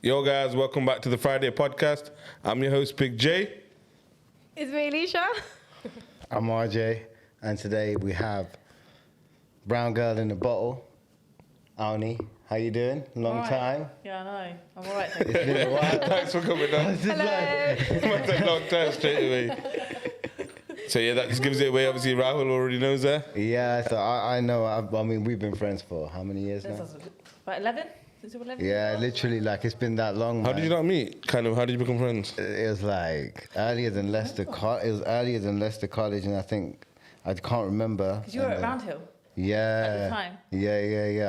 Yo guys, welcome back to the Fryday Podcast. I'm your host, Big J. It's me, Elisha. I'm RJ, and today we have brown girl in the bottle, Aunee. How you doing? Long time. Yeah, I know. I'm alright. It's been a while. Thanks for coming on. Must take a long time straight away. So yeah, that just gives it away. Obviously, Rahul already knows that. Yeah, so I know. I mean, we've been friends for how many years now? About 11? Since you were 11? Yeah, literally, like, it's been that long, How man. did you not meet? Kind of, how did you become friends? It was like earlier than Leicester. It was earlier than Leicester College, and I think I can't remember. Because you were at Round Hill Yeah. at the time. Yeah.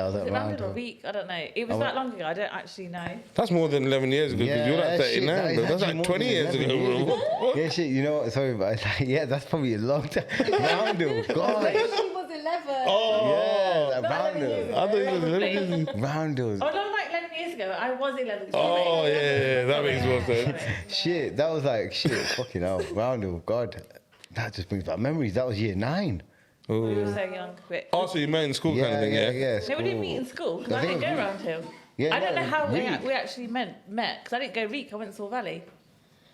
I was Was at it Round Round Hill or Hill. Week? I don't know. It was that long ago. I don't actually know. That's more than 11 years ago, because you're like 39, bro. That's like 20 years ago, bro. Yeah, shit, you know what? Sorry, but it's like, yeah, that's probably a long time. Round Hill, God. She was 11. Oh, Yeah, Round Hill. I thought you was 11 years ago. Round Hill. Oh, no, like 11 years ago. I was 11. Oh, yeah, that makes more sense. Shit, that was like, fucking hell. Round Hill, God. That just brings back memories. That was year 9. We were so young. But Oh, so you met in school kind of thing, yeah? Yeah, no, we didn't meet in school because I didn't go Round Hill. Yeah, I don't know how we Reek. actually met because I didn't go Reek. I went Saw Valley.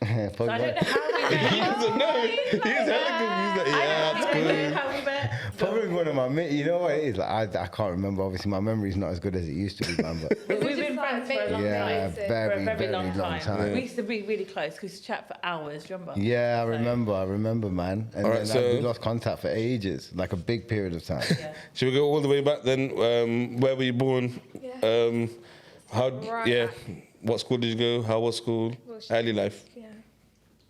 So Probably I don't know how we met. He doesn't know. He's hella confused. Yeah, that's I don't know cool. how we met. Probably one of my mates. You know what it is? Like, I can't remember. Obviously, my memory's not as good as it used to be, man. But We've been friends for a long yeah, time. very, For a very long long time. We used to be really close because we used to chat for hours, do you remember? Yeah, I remember, man. And All right, then so- we lost contact for ages, like a big period of time. Yeah. Should we go all the way back then? Where were you born? Yeah. How? Right Yeah. back. What school did you go? How was school? Early life. Yeah.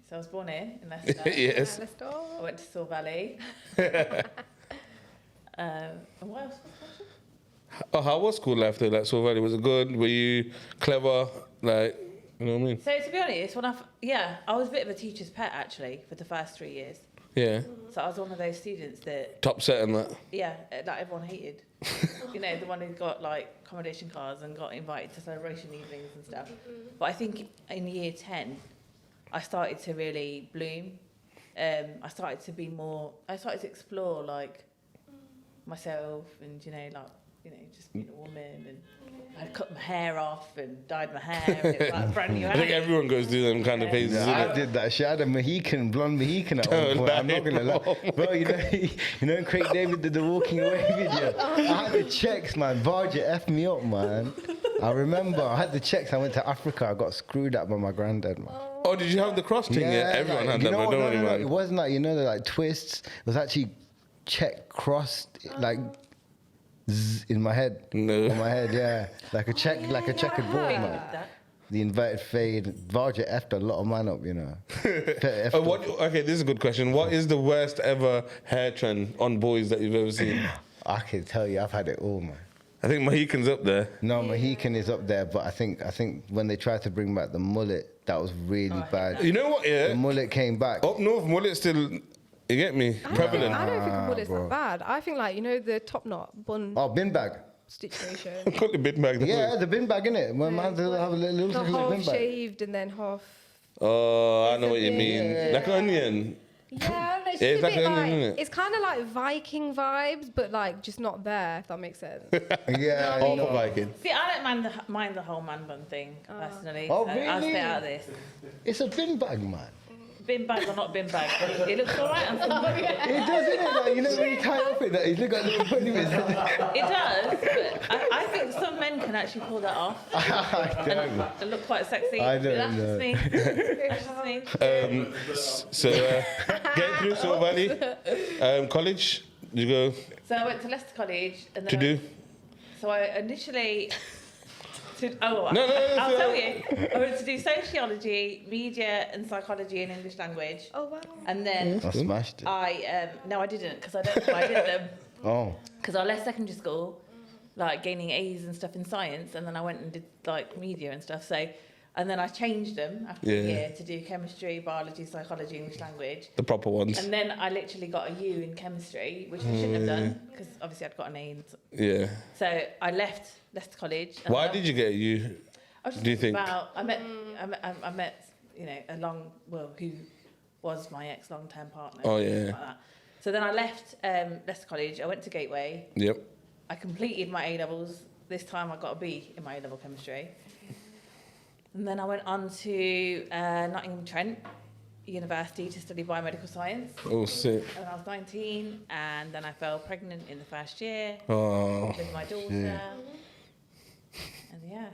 So I was born here in Leicester. Yes. Let's I start. went to Saw Valley. And what else was the question? Oh, how was school life though? Like, so was it good? Were you clever? Like, you know what I mean? So to be honest, I was a bit of a teacher's pet actually for the first 3 years. Yeah. So I was one of those students that, Top set and that. that everyone hated. You know, the one who got like accommodation cards and got invited to celebration evenings and stuff. But I think in year 10, I started to really bloom. I started to explore like myself and, just being a woman, and I'd cut my hair off and dyed my hair and it was like brand new. I think everyone goes through them kind of phases. Yeah, innit? I did that shit. I had a blonde Mohican at one point. I'm not gonna lie, bro. You know, Craig David did the walking away video. I had the checks, man. Varja effed me up, man. I remember I had the checks. I went to Africa. I got screwed at by my granddad, man. Oh, did you have the cross thing? Yeah, everyone had that, but don't worry, no, man. it wasn't like, the like twists. It was actually check crossed, like zzz, in my head. No. On my head, yeah. Like a checkered board, Big man. with that. The inverted fade. Varja effed a lot of man up, you know. Effed up. Okay, this is a good question. What is the worst ever hair trend on boys that you've ever seen? I can tell you, I've had it all, man. I think Mohican's up there. No, Mohican is up there, but I think when they tried to bring back the mullet, that was really bad. You know what? The Yeah. mullet came back. Up north, mullet's still. You get me? Prevalent. I don't think a bullet's bro. that bad. I think the top knot bun Oh, bin bag. situation. Call it bin bag. Yeah, the bin bag, innit? When man have a little Not bin half bag. shaved and then half. Oh, I know what you Yeah. mean. Like an onion. Yeah, it's, Yeah, just it's a like bit an onion, like isn't it? it's kind of like Viking vibes, but like just not there. If that makes sense. Yeah. Oh, for Viking. See, I don't mind the whole man bun thing personally. Oh, I'll really? stay out of this. It's a bin bag, man. Bin bag or not bin bag, but it looks alright on somebody. It does, innit? Like, you know when you tie up it, that you look at little bunny with it. It does, but I think some men can actually pull that off I don't know. and look quite sexy. I don't but that's know. just me. That's just me. So, getting through Saw Valley. College, did you go So I went to Leicester College and then to do? So I initially. No, I'll tell you. I went to do sociology, media, and psychology and English language. Oh wow. And then I smashed it. no, I didn't because I don't know why I did them. Oh. Because I left secondary school, like gaining A's and stuff in science, and then I went and did like media and stuff. So, and then I changed them after a year to do chemistry, biology, psychology, English language. The proper ones. And then I literally got a U in chemistry, which I shouldn't have done because obviously I'd got an A. Yeah. So I left Leicester College. and Why I- did you get you? I was just do you thinking think? about I met who was my ex long-term partner. Oh, yeah. Like that. So then I left Leicester College. I went to Gateway. Yep. I completed my A levels. This time I got a B in my A level chemistry. And then I went on to Nottingham Trent University to study biomedical science. Oh, sick. When I was 19, and then I fell pregnant in the first year with my daughter. And yeah.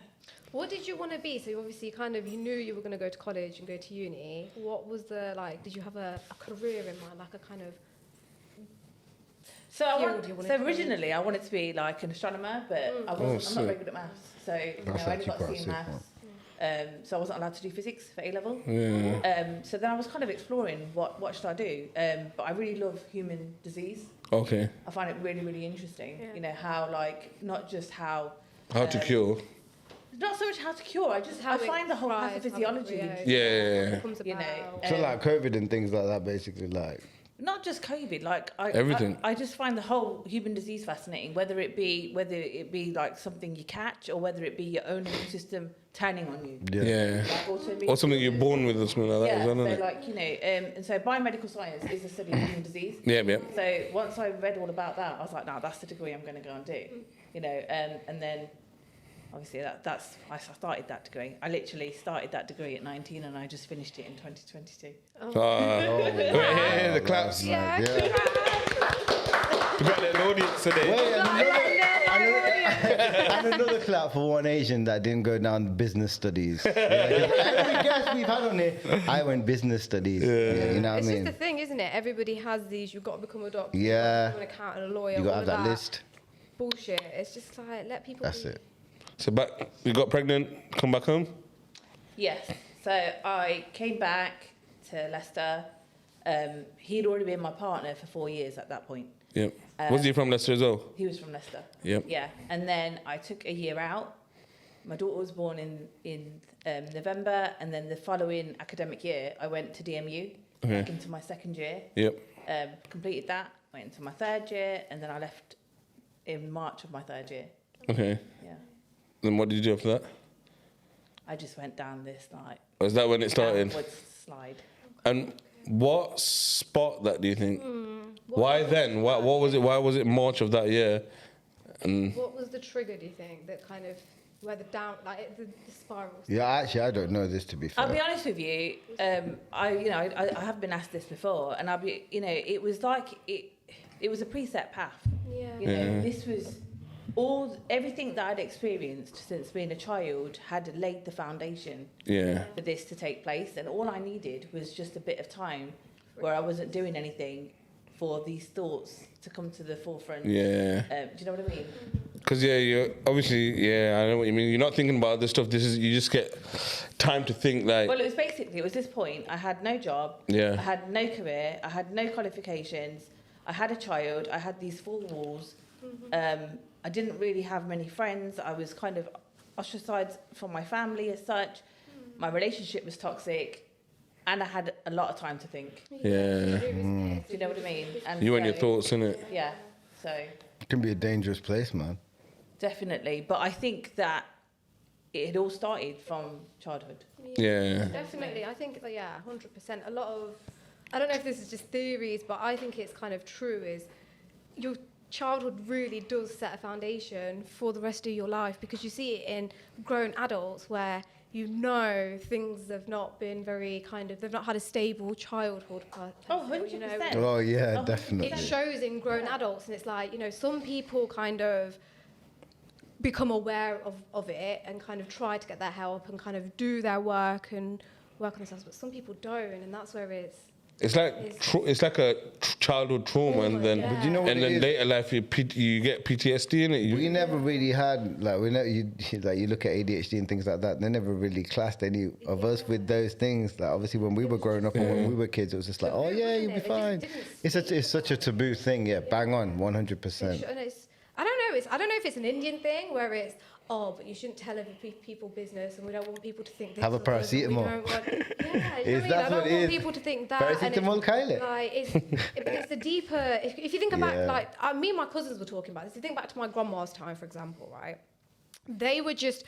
What did you want to be? So obviously you knew you were going to go to college and go to uni. What was did you have a career in mind, like a kind of So originally I wanted to be like an astronomer, but I'm not very good at maths. So I only got C in maths. So I wasn't allowed to do physics for A-level. So then I was kind of exploring what should I do. But I really love human disease. Okay. I find it really, really interesting. You know, how not just how to cure. Not so much how to cure. I find the whole pathophysiology. you know. So like COVID and things like that, basically, like. Not just COVID, everything. I just find the whole human disease fascinating. Whether it be like something you catch, or whether it be your own immune system turning on you. Yeah. Or something you're born with, or something like that. Yeah. As well, And so biomedical science is the study of human disease. Yeah. So once I read all about that, I was like, no, that's the degree I'm going to go and do. You know, and then. Obviously, I started that degree. I literally started that degree at 19, and I just finished it in 2022. The claps. Yeah. We got an audience today. And another clap for one Asian that didn't go down business studies. Every guest we've had on here, I went business studies. Yeah, you know what I mean? It's just the thing, isn't it? Everybody has these. You've got to become a doctor. Yeah. You've got to become an accountant, a lawyer. You got to all have that of list. Bullshit. It's just like let people. That's it. So you got pregnant, come back home? Yes. So I came back to Leicester. He'd already been my partner for 4 years at that point. Yep. Was he from Leicester as well? He was from Leicester. Yep. Yeah. And then I took a year out. My daughter was born in November, and then the following academic year, I went to DMU, back into my second year. Yep. Completed that, went into my third year, and then I left in March of my third year. Okay. Yeah. Then what did you do after that? I just went down this Was that when it started? downwards slide. And what spot that do you think? Why then? What was it? Why was it March of that year? And What was the trigger? Do you think that kind of where the spiral? Yeah, actually, I don't know this, to be fair. I'll be honest with you. I have been asked this before, and it was like it was a preset path. Yeah. You know, this was everything that I'd experienced since being a child had laid the foundation for this to take place, and all I needed was just a bit of time where I wasn't doing anything for these thoughts to come to the forefront. Yeah. Do you know what I mean? Because you're obviously I know what you mean. You're not thinking about this stuff. You just get time to think like. Well, it was this point. I had no job. Yeah. I had no career. I had no qualifications. I had a child. I had these four walls. I didn't really have many friends. I was kind of ostracized from my family as such. My relationship was toxic, and I had a lot of time to think. Yeah. Do you know what I mean? And You and your thoughts, innit? Yeah. So It can be a dangerous place, man. definitely, but I think that it had all started from childhood. Yeah. Definitely. I think 100%. A lot of, I don't know if this is just theories, but I think it's kind of true, is your childhood really does set a foundation for the rest of your life, because you see it in grown adults where things have not been they've not had a stable childhood. Oh, 100%. Oh, yeah, Oh, definitely. It shows in grown adults, and it's like, some people kind of become aware of it and kind of try to get their help and kind of do their work and work on themselves, but some people don't, and that's where It's like a childhood trauma, and then But you know what and it then is? later life you get PTSD in it. We never really had, you look at ADHD and things like that, they never really classed any of us with those things. Like, obviously, when we were growing up and when we were kids, it was just like, oh, yeah, you'll be fine. It's such a taboo thing, yeah, bang on, 100%. I don't know if it's an Indian thing where it's, but you shouldn't tell other people business, and we don't want people to think this. Have a or this, and we paracetamol. don't want- Yeah, you Is know what I mean? that I don't what it want is? people to think that. Paracetamol, Kylie. Like, it's a deeper. If you think about, Yeah. me and my cousins were talking about this. If you think back to my grandma's time, for example, right? They were just,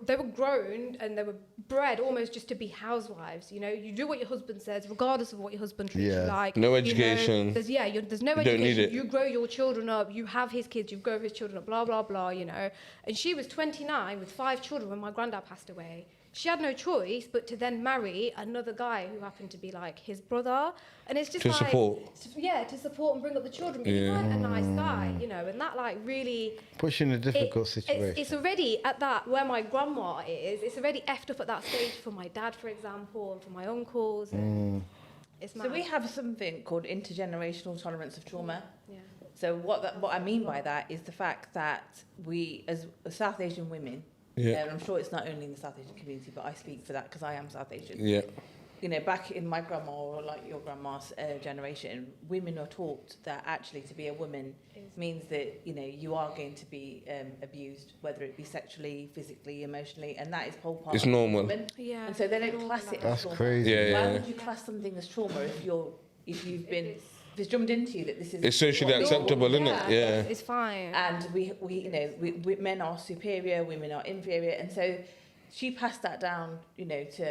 they were grown and they were bred almost just to be housewives. You do what your husband says, regardless of what your husband treats you like. No education. There's no You education. don't need it. You grow your children up. You have his kids. You grow his children up. Blah blah blah. And she was 29 with 5 children when my granddad passed away. she had no choice but to then marry another guy who happened to be like his brother, and it's just To like support. to support and bring up the children. But he weren't a nice guy, you know, and that like really Push in a difficult situation. It's already at that where my grandma is. It's already effed up at that stage for my dad, for example, and for my uncles. And it's So mad. we have something called intergenerational tolerance of trauma. Yeah. So what I mean by that is the fact that we, as South Asian women, Yeah. and I'm sure it's not only in the South Asian community, but I speak for that because I am South Asian. Yeah. You know, back in my grandma or like your grandma's generation, women are taught that actually to be a woman means that, you know, you are going to be abused, whether it be sexually, physically, emotionally, and that is whole part It's of normal. women. Yeah. And so they don't class it as That's trauma. crazy. Yeah, Why yeah. would you class something as trauma if you've been if it's drummed into you that this is It's socially what acceptable, isn't it? Yeah. It's fine. and we you know we men are superior, women are inferior, and so she passed that down, you know, to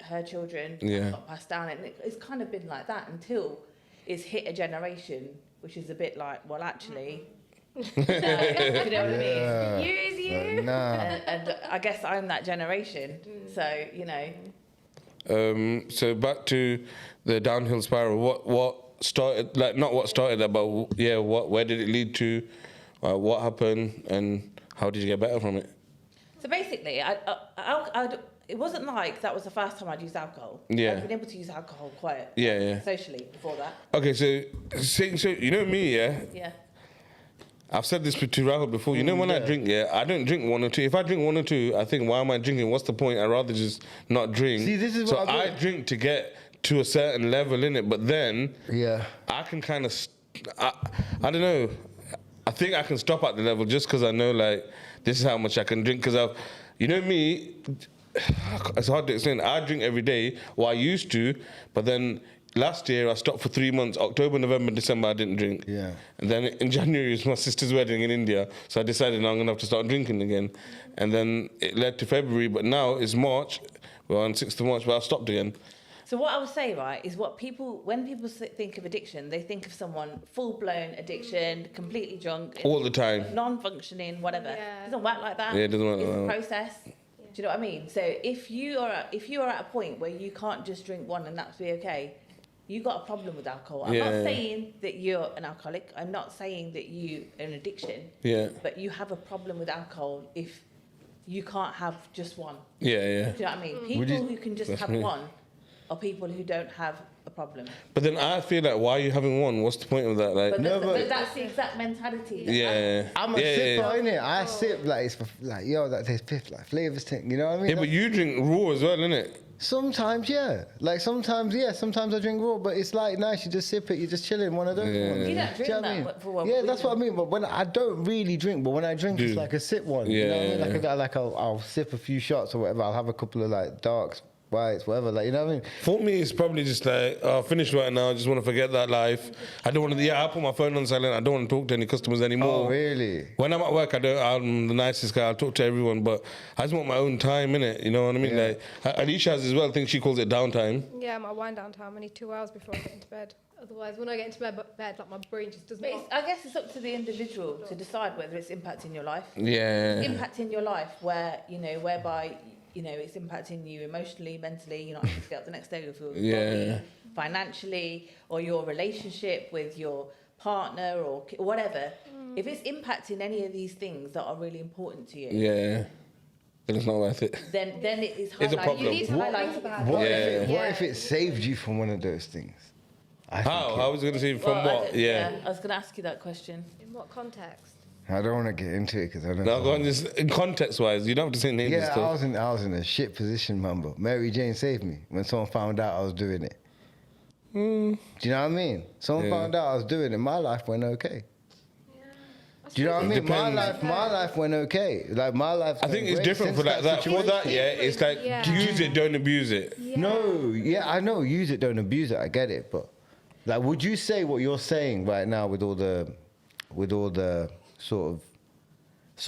her children. Yeah. Got passed down, and it's kind of been like that until it's hit a generation, which is a bit like, well, actually, no, you know what I mean? Yeah. You is you. Nah. And I guess I'm that generation, so you know. So back to the downhill spiral. What started, like, not what started that, but yeah, where did it lead to? What happened, and how did you get better from it? So basically, it wasn't like that was the first time I'd used alcohol. Yeah. I'd been able to use alcohol quite Yeah. socially before that. Okay, so you know me, yeah. Yeah. I've said this to Rahul before. You know, when I drink, yeah, I don't drink one or two. If I drink one or two, I think, why am I drinking? What's the point? I'd rather just not drink. See, this is so what I drink to get to a certain level in it, but then Yeah. I can kind of, I don't know. I think I can stop at the level just because I know, like, this is how much I can drink. Because you know me, it's hard to explain. I drink every day. Well, I used to, but then last year I stopped for 3 months. October, November, December, I didn't drink. Yeah. And then in January was my sister's wedding in India, so I decided I'm gonna have to start drinking again. And then it led to February, but now it's March. We're on 6th of March, but I've stopped again. So what I would say, right, is when people think of addiction, they think of someone full-blown addiction, completely drunk, All the time. non-functioning, whatever. Yeah. It doesn't work like that. Yeah, it doesn't work It's like a that. process. Do you know what I mean? So if you are at a point where you can't just drink one and that's be okay, you got a problem with alcohol. I'm Yeah. not saying that you're an alcoholic. I'm not saying that you are an addiction. Yeah. But you have a problem with alcohol if you can't have just one. Yeah. Do you know what I mean? People you- who can just That's have me. one are people who don't have a problem. But then I feel like, why are you having one? What's the point of that? Like, But, No, but that's the exact mentality. yeah. I'm a yeah, sipper, yeah. innit? I sip like it's for, like, yo, that tastes fifth, like flavors thing. You know what I mean? Yeah, but you drink raw as well, innit? Sometimes, yeah. Like sometimes, yeah. Sometimes I drink raw, but it's like nice. You just sip it. You're just chilling. One of those Yeah. ones. You don't Do drink know what that I mean? for what Yeah, reason? that's what I mean. But when I don't really drink, but when I drink, it's Dude. like a sip one. You know what I mean? Yeah. Like I'll sip a few shots or whatever. I'll have a couple of like darks, whites, whatever. Like, you know what I mean? For me, it's probably just like, oh, finished right now. I just want to forget that life. I don't want to. Yeah, I put my phone on silent. I don't want to talk to any customers anymore. Oh, really? When I'm at work, I'm the nicest guy. I'll talk to everyone, but I just want my own time, innit? You know what I mean? Yeah. Like, Alicia has as well. I think she calls it downtime. Yeah, my wind down time. I need 2 hours before I get into bed. Otherwise, when I get into bed, like my brain just does But not. I guess it's up to the individual to decide whether it's impacting your life. Yeah. Impacting your life whereby it's impacting you emotionally, mentally. You're not able to get up the next day with your Yeah. body, financially, or your relationship with your partner or whatever. If it's impacting any of these things that are really important to you, Yeah. Then it's not worth it. then it is It's a highlighted. problem. You need to What- highlight about it. What, Yeah. what if it saved you from one of those things? I think How? it- I was going to say from Well, what? Yeah. I was going to ask you that question. In what context? I don't want to get into it because I don't Now, know. go on, just in context-wise, you don't have to say names and Yeah, stuff. I was in a shit position, man. But Mary Jane saved me when someone found out I was doing it. Do you know what I mean? Someone Yeah. found out I was doing it. My life went okay. Do you know what I mean? Depends. My life went okay. Like my life. I think it's different for that. For that, yeah, it's like Yeah. use it, don't abuse it. Yeah. No, yeah, I know. Use it, don't abuse it. I get it, but like, would you say what you're saying right now with all the sort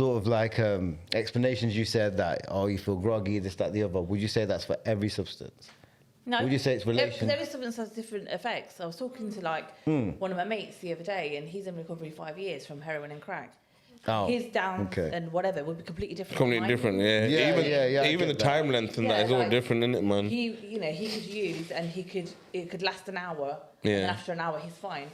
of like explanations you said that you feel groggy, this, that, the other? Would you say that's for every substance? No. Would you say it's relation? Every substance has different effects. I was talking to one of my mates the other day, and he's in recovery 5 years from heroin and crack. Oh, his downs okay. and whatever would be completely different. Completely from different, mine. yeah. I Even the get that. time length and that is all like, different, isn't it, man? He could use and it could last an hour. Yeah. And after an hour, he's fine.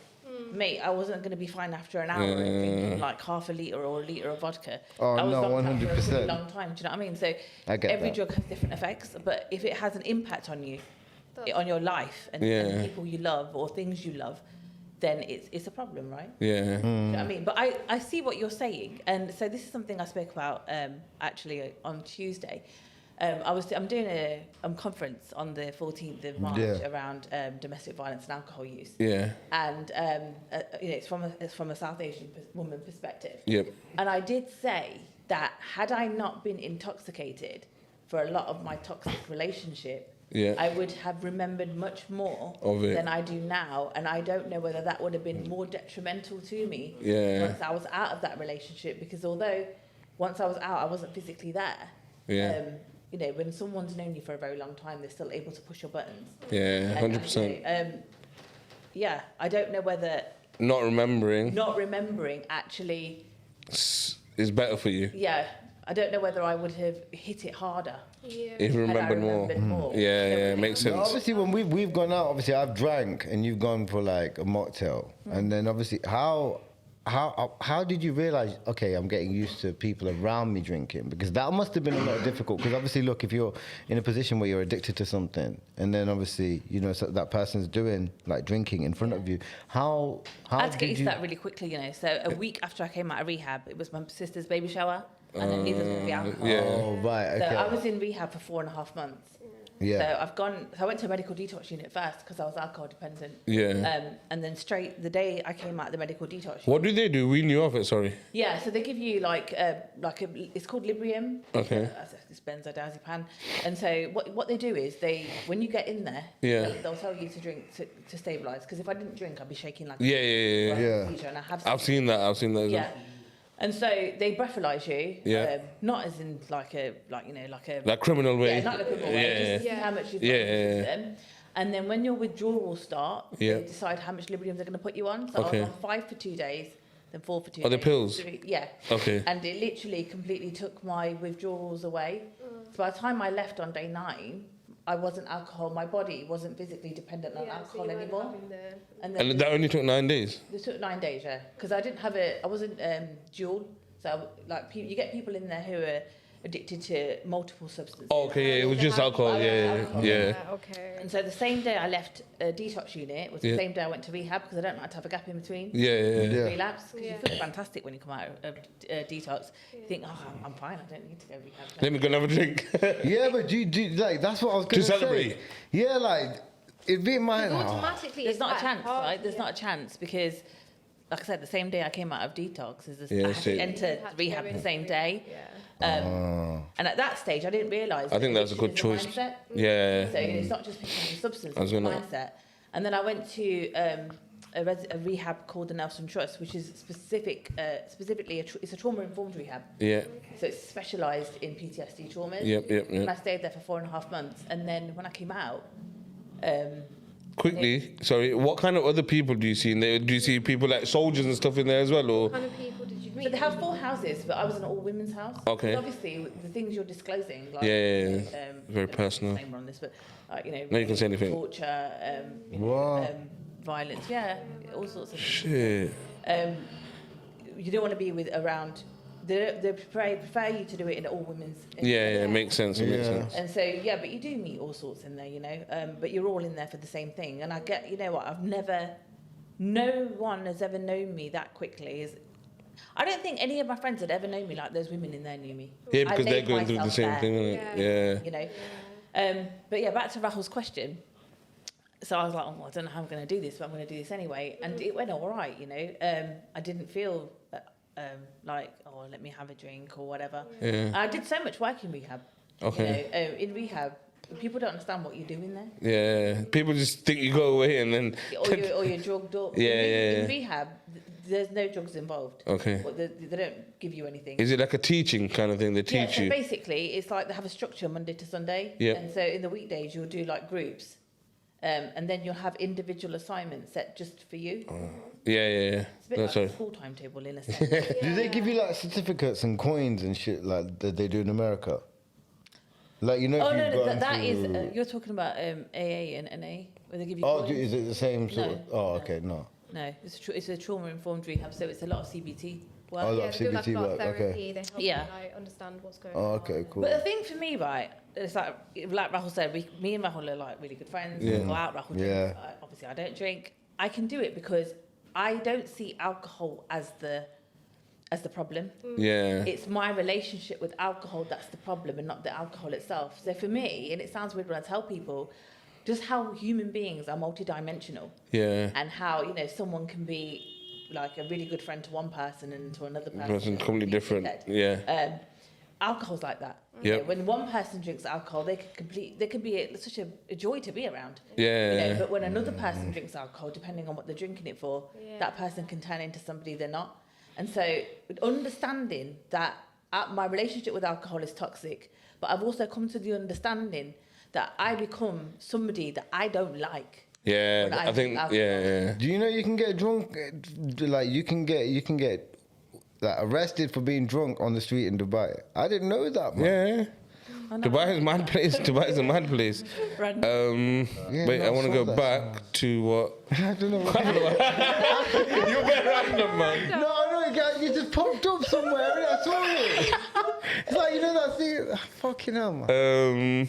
Mate, I wasn't going to be fine after an hour drinking like half a litre or a litre of vodka. Oh, I was no, locked up for a 100%. really long time. Do you know what I mean? So I get every that. drug has different effects, but if it has an impact on you, That's- on your life and people you love or things you love, then it's a problem, right? Yeah. Do you know what I mean? But I see what you're saying, and so this is something I spoke about actually on Tuesday. I'm doing a conference on the 14th of March around domestic violence and alcohol use. Yeah. And it's from a South Asian woman perspective. Yep. And I did say that had I not been intoxicated for a lot of my toxic relationship, I would have remembered much more of it than I do now. And I don't know whether that would have been more detrimental to me once I was out of that relationship. Because although once I was out, I wasn't physically there. Yeah. When someone's known you for a very long time, they're still able to push your buttons. Yeah, 100%. I don't know whether Not remembering actually is better for you. Yeah, I don't know whether I would have hit it harder. Yeah. If you had I remembered more. remembered more. Yeah, makes sense. No, obviously, when we've gone out, obviously I've drank and you've gone for like a mocktail, and then obviously how did you realize? Okay, I'm getting used to people around me drinking, because that must have been a lot difficult. Because obviously, look, if you're in a position where you're addicted to something, and then obviously so that person's doing like drinking in front of you, how I had to get did used you? to that really quickly, So a week after I came out of rehab, it was my sister's baby shower, and then neither was going to be alcohol. Yeah. Oh right, okay. So I was in rehab for 4.5 months. Yeah. So I went to a medical detox unit first because I was alcohol dependent. Yeah. And then straight the day I came out of the medical detox unit. What do they do? Wean you off it, sorry. Yeah, so they give you it's called Librium. Okay. It's benzodiazepam. And so what they do is when you get in there, they'll tell you to drink to stabilise. Because if I didn't drink, I'd be shaking like Yeah. seizure, and I have I've seen that as yeah. well. And so they breathalyse you, not as in like a criminal way. not like a criminal way, just to see how much you've got in the system. And then when your withdrawals start, they decide how much Librium they're going to put you on. So I was on 5 for 2 days, then 4 for 2 days. Oh, the pills? 3, yeah. Okay. And it literally completely took my withdrawals away. So by the time I left on day 9, I wasn't alcohol. My body wasn't physically dependent on alcohol anymore. And that only took 9 days? It took 9 days, yeah. Because I wasn't dual. So you get people in there who are addicted to multiple substances. Oh, okay, it was just alcohol, yeah. Okay. And so the same day I left a detox unit was the same day I went to rehab, because I don't like to have a gap in between. Yeah. Relapse, because you feel fantastic when you come out of detox. You think, I'm fine, I don't need to go rehab. Let me go and have a drink. Yeah, but do like that's what I was going to say. celebrate. Yeah, like it'd be mine. Automatically, There's not a chance, hard, right? There's not a chance, because, like I said, the same day I came out of detox, I had shit. to enter rehab the same day. And at that stage, I didn't realise. I think that's a good choice. Yeah. So it's not just picking up the substance, it's the mindset. And then I went to a rehab called the Nelson Trust, which is specifically it's a trauma-informed rehab. Yeah. So it's specialised in PTSD traumas. Yep. And I stayed there for 4.5 months. And then when I came out, Quickly, sorry, what kind of other people do you see in there? Do you see people like soldiers and stuff in there as well, or? What kind of people did you meet? so they have 4 houses, but I was in an all-women's house. Okay. 'Cause obviously, the things you're disclosing, like Very personal. Disclaimer on this, but No, you can say anything. torture, violence, all sorts of things. Shit. You don't want to be around. They prefer you to do it in all women's. Yeah, makes sense. It makes sense. And so but you do meet all sorts in there, but you're all in there for the same thing. And I get, no one has ever known me that quickly. I don't think any of my friends had ever known me like those women in there knew me. Yeah, because I they're laid going through the myself same bare, thing, isn't it? Yeah. But back to Rahul's question. So I was like, I don't know how I'm going to do this, but I'm going to do this anyway. And it went all right, I didn't feel let me have a drink or whatever. Yeah. I did so much work in rehab. Okay. In rehab, people don't understand what you're doing there. Yeah. People just think you go away and then. Or you're drugged up. In rehab, there's no drugs involved. Okay. They don't give you anything. Is it like a teaching kind of thing? They teach so you. basically, it's like they have a structure Monday to Sunday. Yeah. And so in the weekdays, you'll do like groups. And then you'll have individual assignments set just for you. Yeah. It's a bit No, like sorry. a school timetable in a sense. Do they give you like certificates and coins and shit like that they do in America? Like you know. Oh if no, you've no, gone that is through- you're talking about AA and NA, where they give you. Oh, coins. is it the same sort? No, of, oh, no. okay, no. No, it's a trauma-informed rehab, so it's a lot of CBT work. Oh, a lot Yeah, of they do like a CBT lot of work, okay. therapy. They help Yeah. you like understand what's going Oh, on. okay, cool. But the thing for me, right, it's like Rahul said, me and Rahul are like really good friends. Yeah. We go out, Rahul drinks. Yeah. Obviously, I don't drink. I can do it because I don't see alcohol as the problem. Yeah. It's my relationship with alcohol that's the problem and not the alcohol itself. So for me, and it sounds weird when I tell people, just how human beings are multidimensional Yeah. and how, you know, someone can be like a really good friend to one person and to another person. Person completely different. dead. Yeah. Alcohol's like that. Yep. You know, when one person drinks alcohol, they can be such a joy to be around. Yeah. You know, but when another person drinks alcohol, depending on what they're drinking it for, Yeah. that person can turn into somebody they're not. And so understanding that my relationship with alcohol is toxic, but I've also come to the understanding that I become somebody that I don't like. Yeah. when I I think. drink alcohol. Yeah. Do you know you can get drunk? Like you can get like arrested for being drunk on the street in Dubai. I didn't know that, man. Yeah. I know. Dubai is a mad place. Dubai is a mad place. Yeah, Wait, no, I I want to saw go that back to what? I don't know. You're very random, man. No, guys, you just popped up somewhere and I saw it. It's like, you know that thing? Fucking hell, man.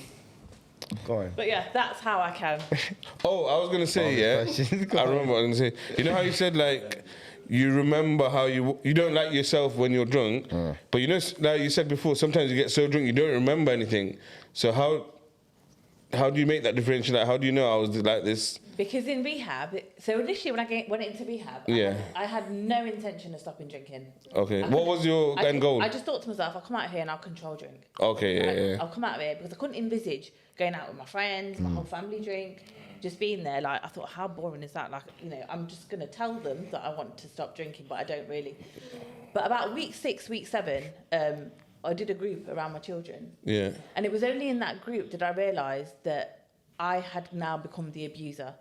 Go on. But yeah, that's how I can. Oh, I was gonna say, All the yeah. questions. Go I on. remember what I was gonna say. You know how you said like you remember how you don't like yourself when you're drunk, but you know, like you said before, sometimes you get so drunk you don't remember anything. So how do you make that differentiation? Like, how do you know I was like this? Because in rehab, so initially when I went into rehab, Yeah. I had no intention of stopping drinking. Okay, I what couldn't- was your end goal? I just thought to myself, I'll come out here and I'll control drink. Okay, Right? yeah. I'll come out of here because I couldn't envisage going out with my friends, my whole family drink, just being there. Like I thought, how boring is that? Like, you know, I'm just gonna tell them that I want to stop drinking, but I don't really. But about week 6, week 7, I did a group around my children, Yeah. and it was only in that group that I realised that I had now become the abuser.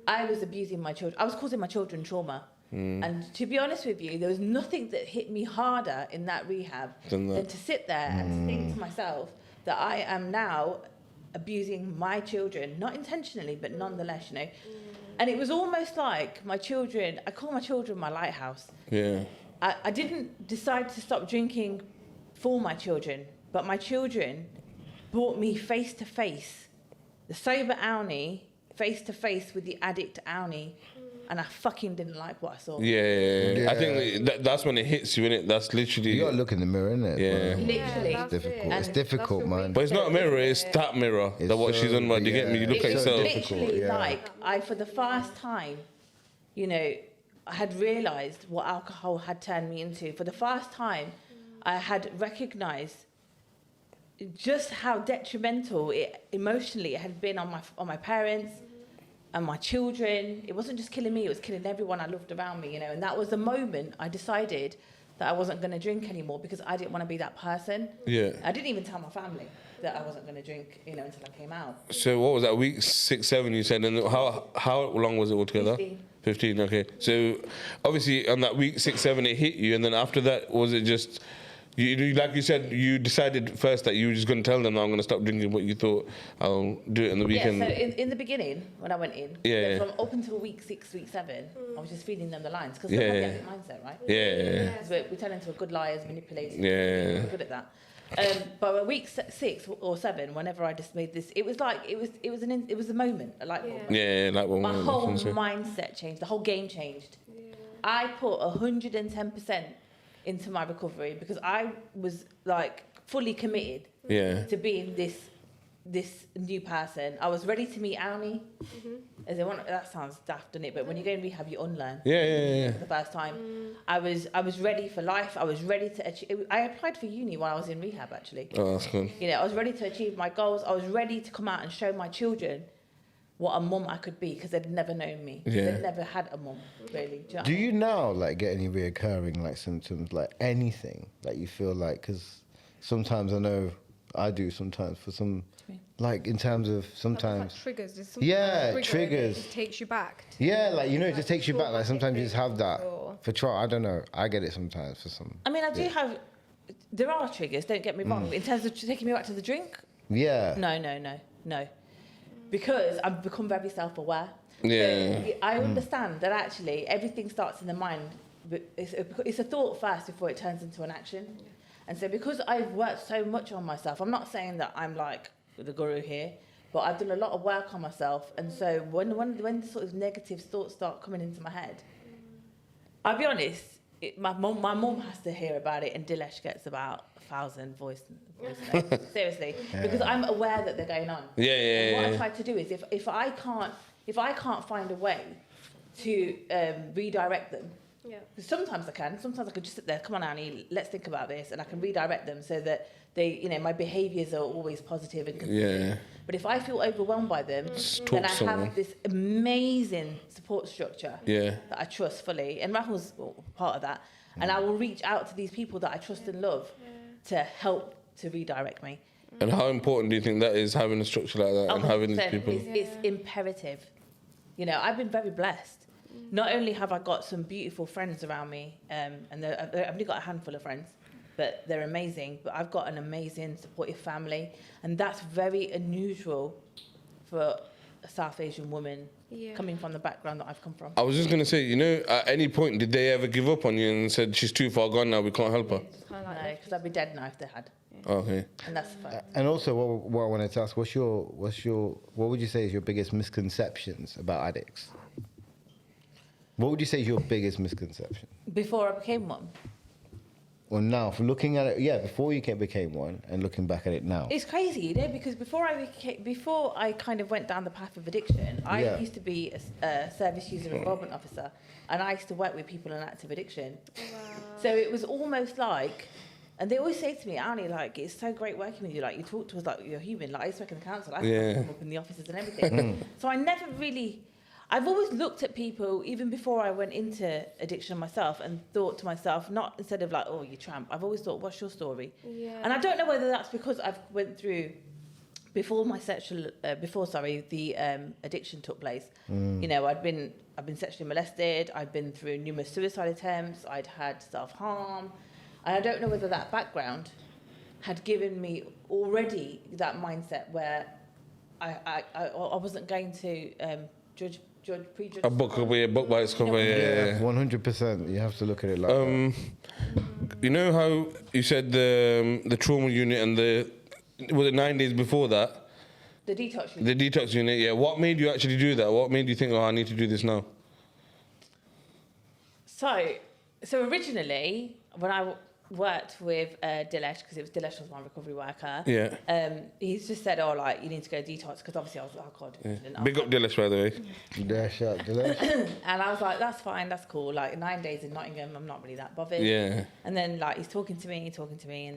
I was abusing my children. I was causing my children trauma. And to be honest with you, there was nothing that hit me harder in that rehab than to sit there and think to myself that I am now abusing my children, not intentionally, but nonetheless, you know. And it was almost like my children, I call my children my lighthouse. Yeah. I didn't decide to stop drinking for my children, but my children brought me face to face, the sober Aunee, face to face with the addict Aunee, and I fucking didn't like what I saw. Yeah. I think that's when it hits you, innit? That's literally. You gotta look in the mirror, innit? Yeah. Literally. that's Difficult. it. It's And difficult, man. But it's not a mirror, it's that mirror. It's That what she's so- on. Do you get me? You look yeah. at It was yourself. literally yeah. like I, for the first time, you know, I had realised what alcohol had turned me into. For the first time, I had recognised just how detrimental it emotionally it had been on my parents and my children. It wasn't just killing me; it was killing everyone I loved around me. You know, and that was the moment I decided that I wasn't going to drink anymore because I didn't want to be that person. Yeah. I didn't even tell my family that I wasn't going to drink, you know, until I came out. So what was that? Week 6, 7, you said, and how long was it altogether? 15. 15. Okay. So obviously on that week 6, 7, it hit you, and then after that, was it just you like you said, you decided first that you were just going to tell them, I'm going to stop drinking, but you thought I'll do it on the weekend. Yeah, so in the beginning, when I went in, Yeah. from up until week 6, week 7, I was just feeding them the lines because Yeah. they have that mindset, right? Yeah. Because we turn into a good liars, manipulators. Yeah. We're good at that. But at week 6 or 7, whenever I just made this, it was like it was a moment, a light bulb. Yeah, like one My moment, whole I think so. mindset changed. The whole game changed. I put 110% into my recovery because I was like fully committed Yeah. to being this new person. I was ready to meet Aunee. As I want, that sounds daft, doesn't it? But when you go in rehab, you unlearn. Yeah. The first time, I was ready for life. I was ready to achieve. I applied for uni while I was in rehab, actually. Oh, that's good. You know, I was ready to achieve my goals. I was ready to come out and show my children what a mum I could be because they'd never known me. Yeah. They'd never had a mum, really. Do you know what Do I mean? you now like get any reoccurring like symptoms, like anything, like you feel like? Because sometimes I know I do sometimes for some, What do you mean? like in terms of Like sometimes. triggers. There's something Yeah, like triggers. It just takes you back. Yeah, like, you know, it just Like takes you back. Like sometimes you just have that. or- For I don't know. I get it sometimes for some. I mean, I do have. There are triggers. Don't get me wrong. In terms of taking me back to the drink, Yeah. no, because I've become very self-aware. Yeah. So I understand that actually everything starts in the mind. But it's a thought first before it turns into an action. And so because I've worked so much on myself, I'm not saying that I'm like the guru here, but I've done a lot of work on myself. And so when the sort of negative thoughts start coming into my head, I'll be honest, my mum has to hear about it, and Dilesh gets about 1,000 voice notes, seriously, because I'm aware that they're going on. And what I try to do is if I can't find a way to redirect them, Yeah. because sometimes I can, sometimes I could just sit there, come on Aunee, let's think about this, and I can redirect them so that they, you know, my behaviours are always positive and consistent. Yeah. But if I feel overwhelmed by them, Just then talk I to someone. have this amazing support structure Yeah. that I trust fully, and Rahul's part of that. And I will reach out to these people that I trust and love to help to redirect me. And how important do you think that is, having a structure like that and having these 100%. people? It's imperative. You know, I've been very blessed. Not only have I got some beautiful friends around me, and I've only got a handful of friends, but they're amazing. But I've got an amazing, supportive family, and that's very unusual for a South Asian woman coming from the background that I've come from. I was just gonna say, you know, at any point did they ever give up on you and said she's too far gone now, we can't help her? Just kind of No, like because I'd be dead now if they had, Okay. and that's the fact. And also, what I wanted to ask, what would you say is your biggest misconceptions about addicts? What would you say is your biggest misconception? Before I became one, Or now, from looking at it, before you became one, and looking back at it now. it's crazy, you know, because before I kind of went down the path of addiction, I used to be a service user involvement officer, and I used to work with people in active addiction. So it was almost like, and they always say to me, Aunee, like, it's so great working with you. Like, you talk to us like you're human. Like, I used to work in the council. I used to come up in the offices and everything. So I never really, I've always looked at people, even before I went into addiction myself, and thought to myself, not instead of like, oh, you tramp. I've always thought, what's your story? Yeah. And I don't know whether that's because I've went through, before the addiction took place. You know, I've been sexually molested. I'd been through numerous suicide attempts. I'd had self-harm. And I don't know whether that background had given me already that mindset where I wasn't going to prejudge. A book by its cover, yeah. 100%. You have to look at it like that. You know how you said the trauma unit and was it 9 days before that? The detox unit. The detox unit, yeah. What made you actually do that? What made you think, oh, I need to do this now? So originally, when I worked with Dilesh, because Dilesh was my recovery worker. Yeah. He's just said, oh, like, you need to go detox, because obviously I was alcohol dependent. Big up Dillish, by the way. Dash up, delay. And I was like, that's fine, that's cool. Like, 9 days in Nottingham, I'm not really that bothered. Yeah. And then, like, he's talking to me, and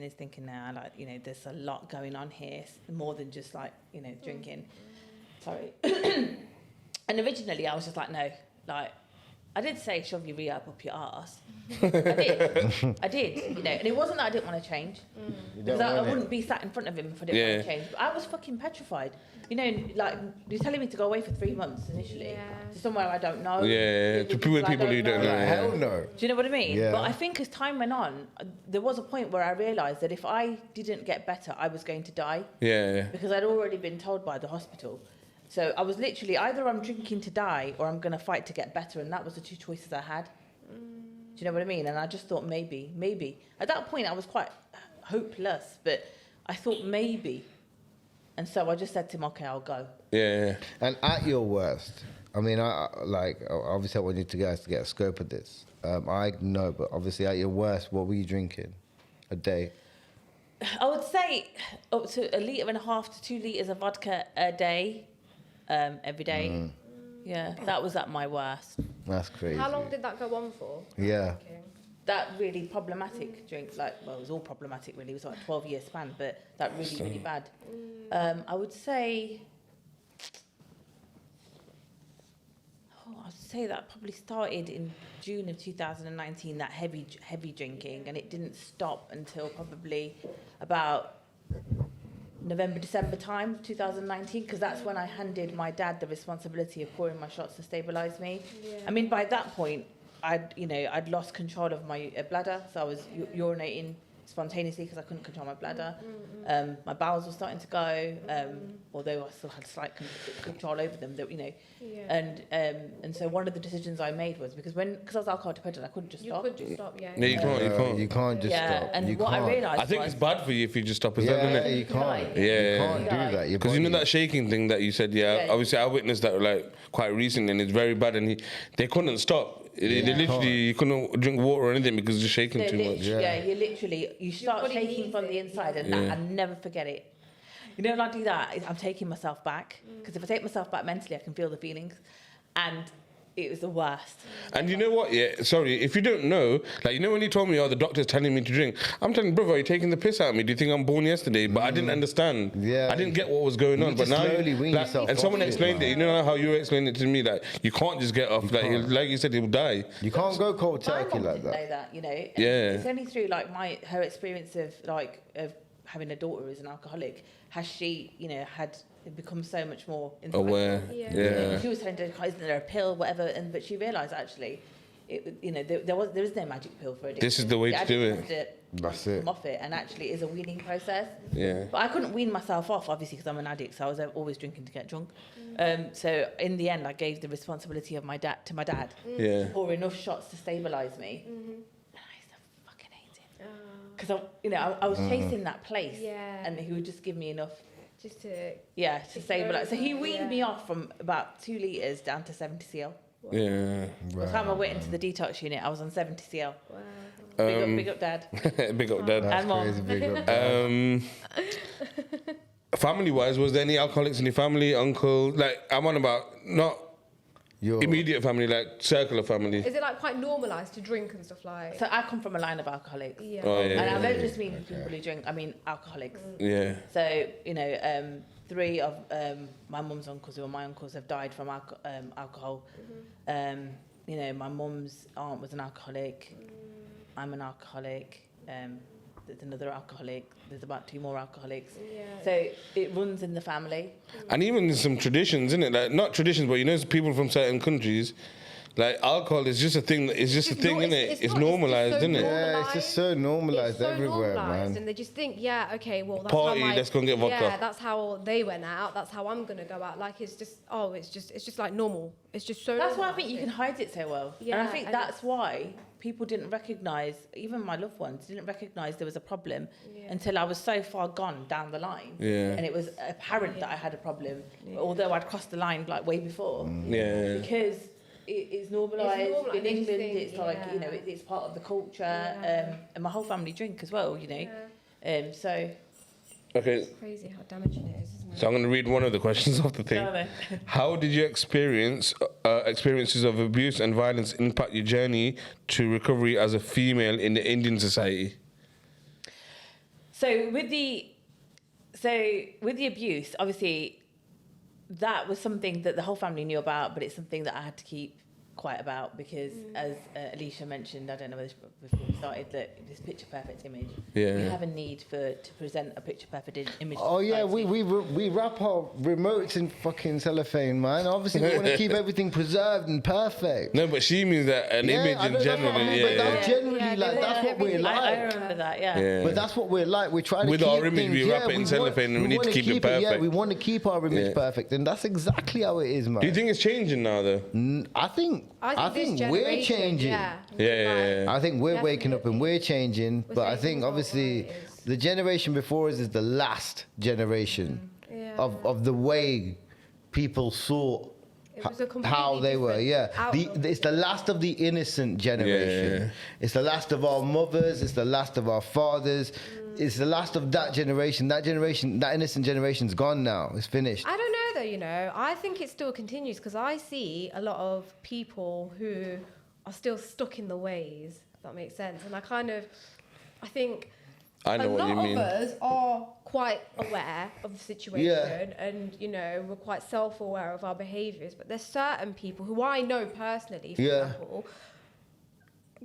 he's thinking, now, like, you know, there's a lot going on here, more than just, like, you know, drinking. Sorry. And originally, I was just like, no, like, I did say shove your rehab up your arse. I did, you know. And it wasn't that I didn't want to change. Because I wouldn't be sat in front of him if I didn't want to change. But I was fucking petrified. You know, like, you're telling me to go away for 3 months initially. To somewhere I don't know. To be with people you don't know. Like, hell no. Do you know what I mean? Yeah. But I think as time went on, there was a point where I realised that if I didn't get better, I was going to die. Yeah. Because I'd already been told by the hospital. So I was literally, either I'm drinking to die or I'm going to fight to get better. And that was the two choices I had. Do you know what I mean? And I just thought maybe. At that point, I was quite hopeless. But I thought maybe. And so I just said to him, okay, I'll go. Yeah. And at your worst, I mean, obviously I want you guys to get a scope of this. I know, but obviously at your worst, what were you drinking a day? I would say up to 1.5 litres to 2 litres of vodka a day, every day. Yeah, that was at my worst. That's crazy. How long did that go on for? Yeah. That really problematic drink, like, well, it was all problematic really. It was like a 12-year span, but that really bad. I would say that probably started in June of 2019, that heavy drinking, and it didn't stop until probably about November, December time, 2019, because that's when I handed my dad the responsibility of pouring my shots to stabilise me. Yeah. I mean, by that point, I'd lost control of my bladder, so I was urinating spontaneously because I couldn't control my bladder. My bowels were starting to go, although I still had slight control over them. And so one of the decisions I made was because I was alcohol dependent, I couldn't just stop. You could just stop, yeah. Yeah, you can't. You can't just stop. And you what can't. I realised I think it's bad for you if you just stop as well, isn't it? You can't. Yeah. You can't do that. Your Because you know body- that shaking thing that you said, obviously I witnessed that like quite recently and it's very bad and they couldn't stop. They literally, you couldn't drink water or anything because you're shaking too much. You start body shaking needs from it. the inside and that, I never forget it. You know, when I do that, I'm taking myself back. Because if I take myself back mentally, I can feel the feelings. And it was the worst. And you know what? Yeah, sorry, if you don't know, like, you know when you told me, the doctor's telling me to drink, I'm telling, brother, are you taking the piss out of me? Do you think I'm born yesterday? But I didn't understand. Yeah. I didn't get what was going You on. just But now, slowly wean yourself and off someone it, explained man. it. You know how you explained it to me, like, you can't just get off. Like you said, he'll die. You can't go cold My turkey mum like didn't that. know that, you know. And Yeah. It's only through like her experience of having a daughter who's an alcoholic has she, had become so much more Aware. Yeah. She was telling her, isn't there a pill, whatever, but she realised actually, there is no magic pill for addiction. This is the way to do it. Have to That's it. come off it, and actually, it is a weaning process. Yeah. But I couldn't wean myself off, obviously, because I'm an addict, so I was always drinking to get drunk. So in the end, I gave the responsibility of my dad to Yeah. to pour enough shots to stabilise me. And I used to fucking hate it. Because I was chasing that place, and he would just give me enough. Just to... To stabilise. So he weaned me off from about 2 litres down to 70 cl. Yeah. By the time I went into the detox unit, I was on 70 cl. Wow. Big up, Dad. Big up, Dad. That's And mom. crazy. Big up. Family-wise, was there any alcoholics in your family, uncle? Like, I'm on about not immediate family, like circular family. Is it like quite normalised to drink and stuff like? So I come from a line of alcoholics. Yeah. Oh, yeah. And I don't just mean people who drink, I mean alcoholics. Yeah. So, 3 of my mum's uncles, who are my uncles, have died from alcohol. My mum's aunt was an alcoholic. I'm an alcoholic. There's another alcoholic. There's about 2 more alcoholics. Yeah. So it runs in the family. And even some traditions, isn't it? Like, not traditions, but people from certain countries, like alcohol is just a thing. It's just a thing, isn't it? It's normalized, isn't it? Yeah, it's just so normalized everywhere, man. And they just think, okay, well, that's Party, how let's go and get vodka. Yeah, that's how they went out. That's how I'm gonna go out. Like it's just like normal. It's just so. That's why I think you can hide it so well. Yeah, and I think that's why people didn't recognise, even my loved ones didn't recognise there was a problem until I was so far gone down the line. Yeah. And it was apparent that I had a problem, although I'd crossed the line like way before. Yeah. Because it's normalised. It's normal, In they just England, think, it's like, it's part of the culture. And my whole family drink as well, So... Okay, It's crazy how damaging it is, isn't it? so I'm going to read one of the questions off the thing. No, no. How did your experiences of abuse and violence impact your journey to recovery as a female in the Indian society? So with the abuse, obviously, that was something that the whole family knew about, but it's something that I had to keep quiet about because, as Elisha mentioned, I don't know whether before we started, that this picture perfect image. Yeah. We have a need to present a picture perfect image. Oh to yeah, society. we wrap our remotes in fucking cellophane, man. Obviously, we want to keep everything preserved and perfect. No, but she means that an image I in know, that's what I general. mean, but that's generally like that's what we're I like. remember that, yeah. Yeah. But that's what we're like. We try to With keep our image, things, we wrap it in cellophane and we need to wanna keep it Yeah, perfect. we want to keep our image Yeah. perfect, and that's exactly how it is, man. Do you think it's changing now, though? I think this we're generation, changing. Yeah. I think we're waking up and we're changing, We're but I changing think as well, obviously right, it is. the generation before us is the last generation Yeah. of the way people saw It was a how they were. completely Yeah, different outlook. it's the last of the innocent generation. Yeah. It's the last of our mothers. It's the last of our fathers. It's the last of that generation. That generation, that innocent generation's gone now. It's finished. I don't know though, I think it still continues because I see a lot of people who are still stuck in the ways, if that makes sense. And I think I know a what lot you mean. of us are quite aware of the situation and, we're quite self-aware of our behaviours. But there's certain people who I know personally, for example,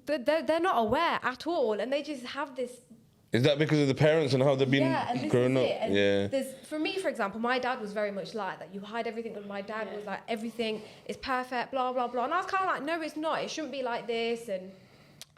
they're not aware at all. And they just have this Is that because of the parents and how they've been and this growing is up? it. And Yeah. for me, for example, my dad was very much like that. You hide everything, but my dad was like, everything is perfect, blah, blah, blah. And I was kind of like, no, it's not. It shouldn't be like this. And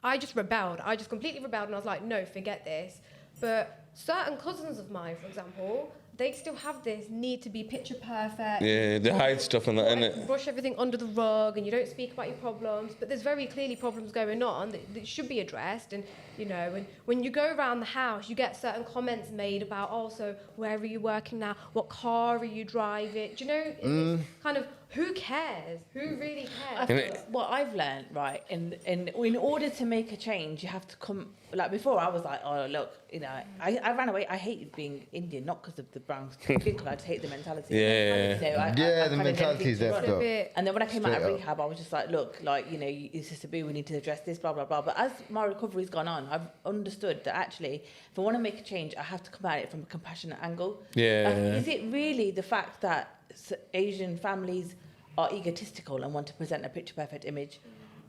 I just rebelled. I just completely rebelled. And I was like, no, forget this. But certain cousins of mine, for example, they still have this need to be picture perfect. Yeah, they hide stuff and that, innit? Brush everything under the rug, and you don't speak about your problems. But there's very clearly problems going on that should be addressed. And you know, and when you go around the house, you get certain comments made about, also, where are you working now? What car are you driving? Do you know? It's kind of, who cares? Who really cares? What I've learned, right, in order to make a change, you have to come. Like before, I was like, oh look, you know, I ran away. I hated being Indian, not because of the brown skin colour. I just hate the mentality. Yeah. You know, The mentality is there. Bit. And then when I came out of Straight up. rehab, I was just like, look, like, you know, it's just taboo, we need to address this, blah, blah, blah. But as my recovery's gone on, I've understood that actually, if I want to make a change, I have to come at it from a compassionate angle. Yeah. Is it really the fact that Asian families are egotistical and want to present a picture-perfect image?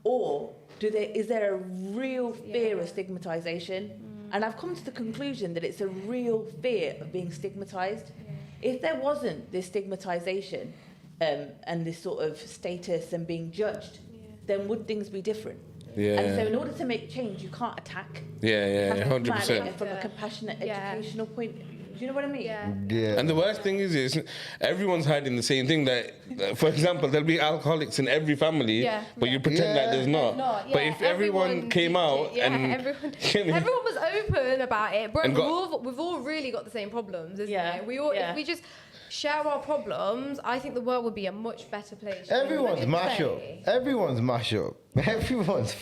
Or is there a real fear of stigmatisation? And I've come to the conclusion that it's a real fear of being stigmatised. If there wasn't this stigmatisation and this sort of status and being judged, then would things be different? Yeah. And so in order to make change, you can't attack. Yeah, You have to come at 100%. it from a compassionate, educational point. Do you know what I mean? Yeah. And the worst thing is everyone's hiding the same thing. That, for example, there'll be alcoholics in every family, but you pretend like there's not. But if everyone came out and everyone was open about it, bro, And we've all really got the same problems, isn't Yeah. it? If we just share our problems, I think the world would be a much better place. Everyone's mash up. Everyone's mash up. Everyone's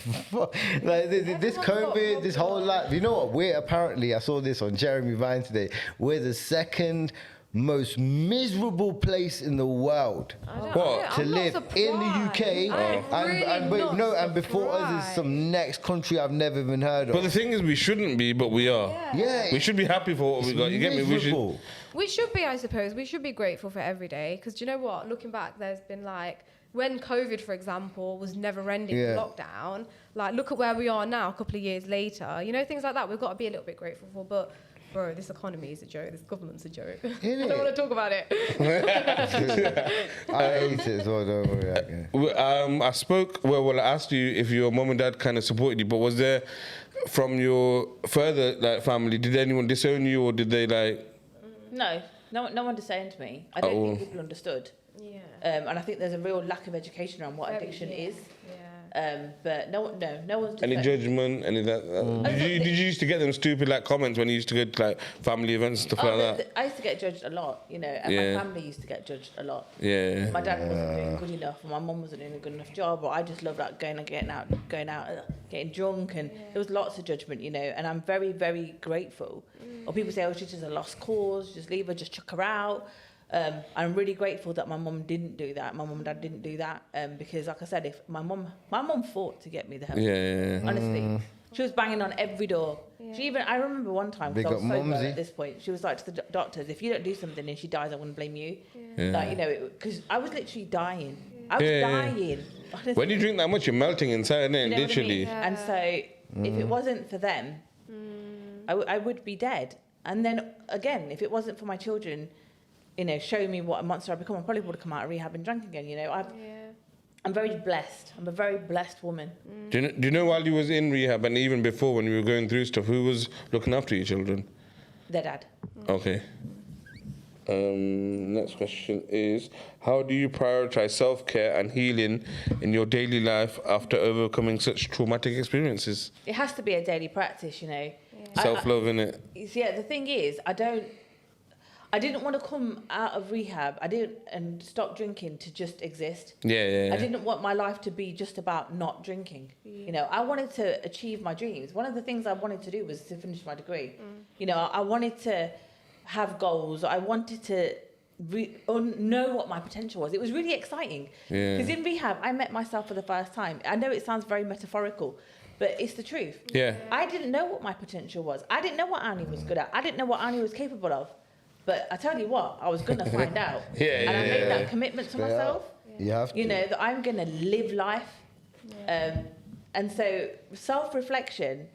like this COVID, this whole life. You know what? We're apparently, I saw this on Jeremy Vine today. We're the second most miserable place in the world to live in the UK. And before us is some next country I've never even heard of. But the thing is, we shouldn't be, but we are. Yeah. We should be happy for what we got. You get me? We should be, I suppose. We should be grateful for every day. Because do you know what? Looking back, there's been like, when COVID, for example, was never-ending lockdown, like, look at where we are now a couple of years later. You know, things like that we've got to be a little bit grateful for. But, bro, this economy is a joke. This government's a joke. I don't want to talk about it. I hate it as well, don't worry. I asked you if your mom and dad kind of supported you, but was there, from your further family, did anyone disown you, or did they No one disowned me. I don't think people understood. Yeah. And I think there's a real lack of education around what addiction is. Yeah. But no one's any judgment, any of that? Did you used to get them stupid comments when you used to go to family events and stuff like that? I used to get judged a lot, you know, and my family used to get judged a lot. Yeah. My dad wasn't doing good enough, and my mum wasn't doing a good enough job, or I just loved getting out, getting drunk, and there was lots of judgment, you know. And I'm very, very grateful. Or people say, oh, she's just a lost cause, just leave her, just chuck her out. I'm really grateful that my mum didn't do that. My mum and dad didn't do that because, like I said, if my mum fought to get me the help. Yeah. Honestly, she was banging on every door. Yeah. I remember one time, Big because I was up sober Mumsy. at this point, she was like to the doctors, if you don't do something and she dies, I wouldn't blame you. Yeah. Like, you know, because I was literally dying. I was Yeah. dying. Honestly. When you drink that much, you're melting inside, innit? You know what I Literally. mean? And so, if it wasn't for them, I would be dead. And then again, if it wasn't for my children, you know, showing me what a monster I've become, I probably would have come out of rehab and drank again. You know, I'm very blessed. I'm a very blessed woman. Do you know while you was in rehab and even before when you were going through stuff, who was looking after your children? Their dad. Okay. Next question is, how do you prioritize self-care and healing in your daily life after overcoming such traumatic experiences? It has to be a daily practice, you know. Self-love, innit? Yeah, the thing is, I didn't want to come out of rehab. and stop drinking to just exist. Yeah. I didn't want my life to be just about not drinking. You know, I wanted to achieve my dreams. One of the things I wanted to do was to finish my degree. You know, I wanted to have goals. I wanted to know what my potential was. It was really exciting. Because in rehab, I met myself for the first time. I know it sounds very metaphorical, but it's the truth. Yeah. I didn't know what my potential was. I didn't know what Aunee was good at. I didn't know what Aunee was capable of. But I tell you what, I was going to find out. And I made that commitment to myself. You have to. You know, that I'm going to live life. And so self-reflection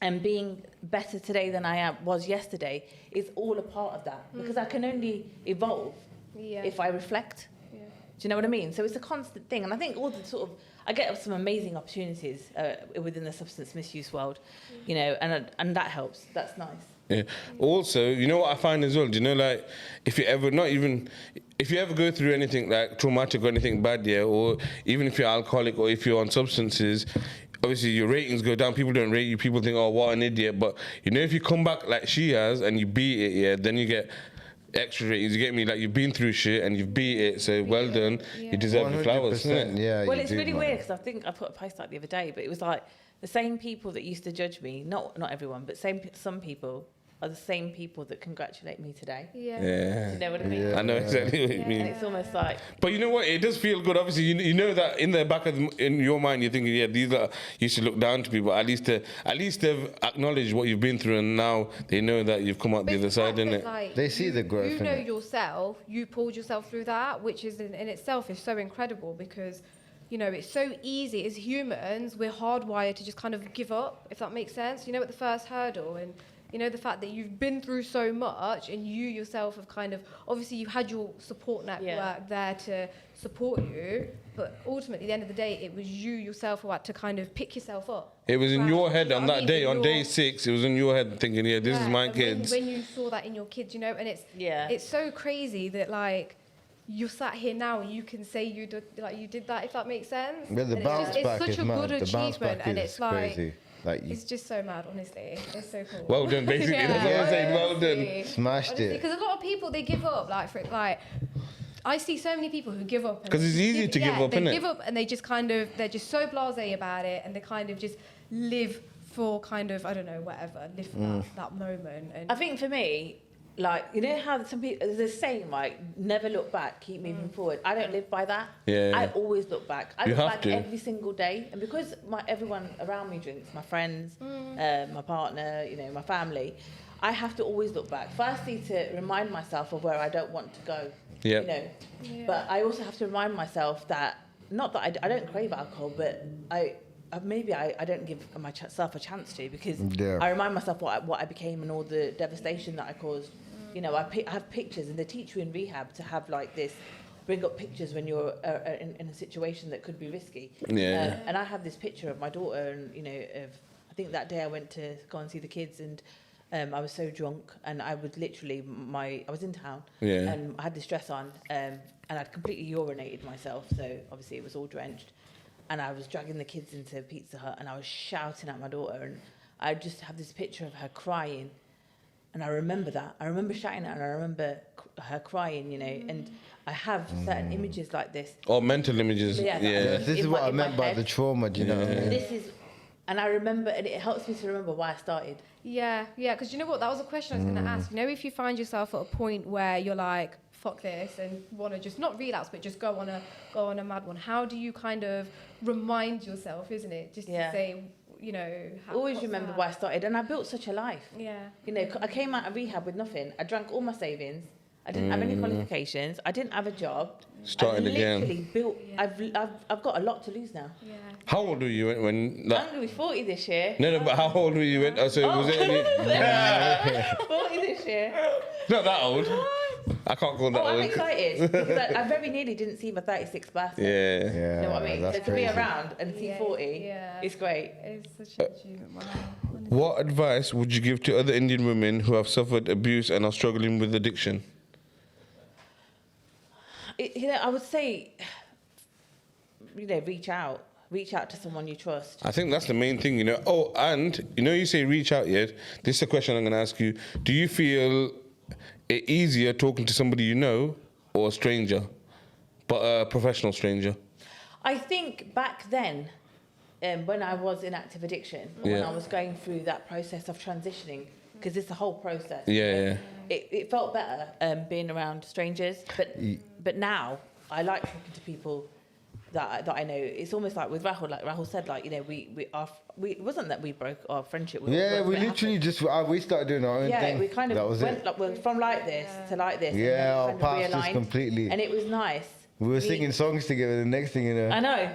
and being better today than I was yesterday is all a part of that, because I can only evolve if I reflect. Do you know what I mean? So it's a constant thing, and I think all the sort of, I get some amazing opportunities within the substance misuse world, you know, and that helps. That's nice. Yeah. Also, you know what I find as well? Do you know, like, if you ever go through anything like traumatic or anything bad, or even if you're alcoholic or if you're on substances, obviously your ratings go down. People don't rate you. People think, oh, what an idiot. But you know, if you come back like she has and you beat it, then you get extra ratings. You get me? Like, you've been through shit and you've beat it, so well done. You deserve the flowers. Yeah. Well, it's really weird, because I think I put a post out the other day, but it was like the same people that used to judge me, not everyone, but some people are the same people that congratulate me today. Yeah. Do you know what I mean? I know exactly what you mean. And it's almost like... But you know what? It does feel good. Obviously, you know that in the back of in your mind, you're thinking, yeah, these are used to look down to people. At least they've acknowledged what you've been through, and now they know that you've come out the other side, innit? Like, They see the growth. You know yourself. You pulled yourself through that, which is in itself is so incredible, because, you know, it's so easy as humans. We're hardwired to just kind of give up, if that makes sense. You know, at the first hurdle, and you know, the fact that you've been through so much, and you yourself have kind of, obviously you had your support network there to support you, but ultimately at the end of the day, it was you yourself who had to kind of pick yourself up. It was in your head on that day, on day 6, it was in your head thinking, yeah, this is my kids. When you saw that in your kids, you know, and it's so crazy that, like, you're sat here now and you can say you did that, if that makes sense. Yeah, the bounce back is mad. The bounce back is crazy. Like, it's just so mad, honestly. It's so cool. Well done, basically. That's what I'm saying. Well done. Smashed it. Because a lot of people, they give up. I see so many people who give up. Because it's easy to give up, isn't it? They give up and they just they're just so blasé about it, and they kind of just live for kind of, I don't know, whatever, live for that moment. And I think for me, like, you know how some people, there's a saying, like, never look back, keep moving forward. I don't live by that. Yeah. I always look back. I You look have back to. every single day. And because everyone around me drinks, my friends, my partner, you know, my family, I have to always look back. Firstly, to remind myself of where I don't want to go. Yeah. You know. But I also have to remind myself that, not that I don't crave alcohol, but I don't give myself a chance to, because I remind myself what I became and all the devastation that I caused. You know, I have pictures, and they teach you in rehab to have like this, bring up pictures when you're in a situation that could be risky. Yeah. And I have this picture of my daughter, and you know, I think that day I went to go and see the kids, and I was so drunk, and I was literally I was in town, and I had this dress on, and I'd completely urinated myself, so obviously it was all drenched, and I was dragging the kids into Pizza Hut, and I was shouting at my daughter, and I just have this picture of her crying. And I remember that. I remember shouting at her, and I remember her crying, you know, and I have certain images like this. Or mental images. Yeah. This is what I meant by the trauma, do you know what I mean? And I remember, and it helps me to remember why I started. Yeah, because you know what? That was a question I was going to ask. You know, if you find yourself at a point where you're like, fuck this, and want to just not relapse, but just go on a mad one, how do you kind of remind yourself, isn't it? Just to say, you know, always remember why I started, and I built such a life. Yeah. You know, I came out of rehab with nothing. I drank all my savings. I didn't have any qualifications. I didn't have a job. Started again. I've literally built. I've got a lot to lose now. Yeah. How old were you when that? I'm gonna be 40 this year. No, but how old were you when? Was it only 40 this year. not that old? I can't call that old. I'm excited because I very nearly didn't see my 36th birthday. Yeah. You know what I mean? That's So to be crazy. around and see 40, it's great. It's such an achievement. Wow. What advice would you give to other Indian women who have suffered abuse and are struggling with addiction? You know, I would say, you know, reach out to someone you trust. I think that's the main thing, you know. Oh, and you know, you say reach out yet. This is a question I'm going to ask you. Do you feel it easier talking to somebody you know or a stranger, but a professional stranger? I think back then, when I was in active addiction, when I was going through that process of transitioning, because it's a whole process. Yeah. It felt better being around strangers, but now I like talking to people that I know. It's almost like with Rahul, like Rahul said, like, you know, we it wasn't that we broke our friendship. We literally just we started doing our own thing. Yeah, we kind of that was went it. like, we're from like this to like this. Yeah, our and then paths just completely. And it was nice. We were singing songs together. The next thing you know. I know.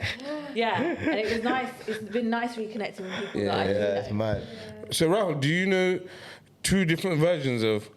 Yeah, and it was nice. It's been nice reconnecting with people that I do know. That's mad. So Rahul, do you know 2 different versions of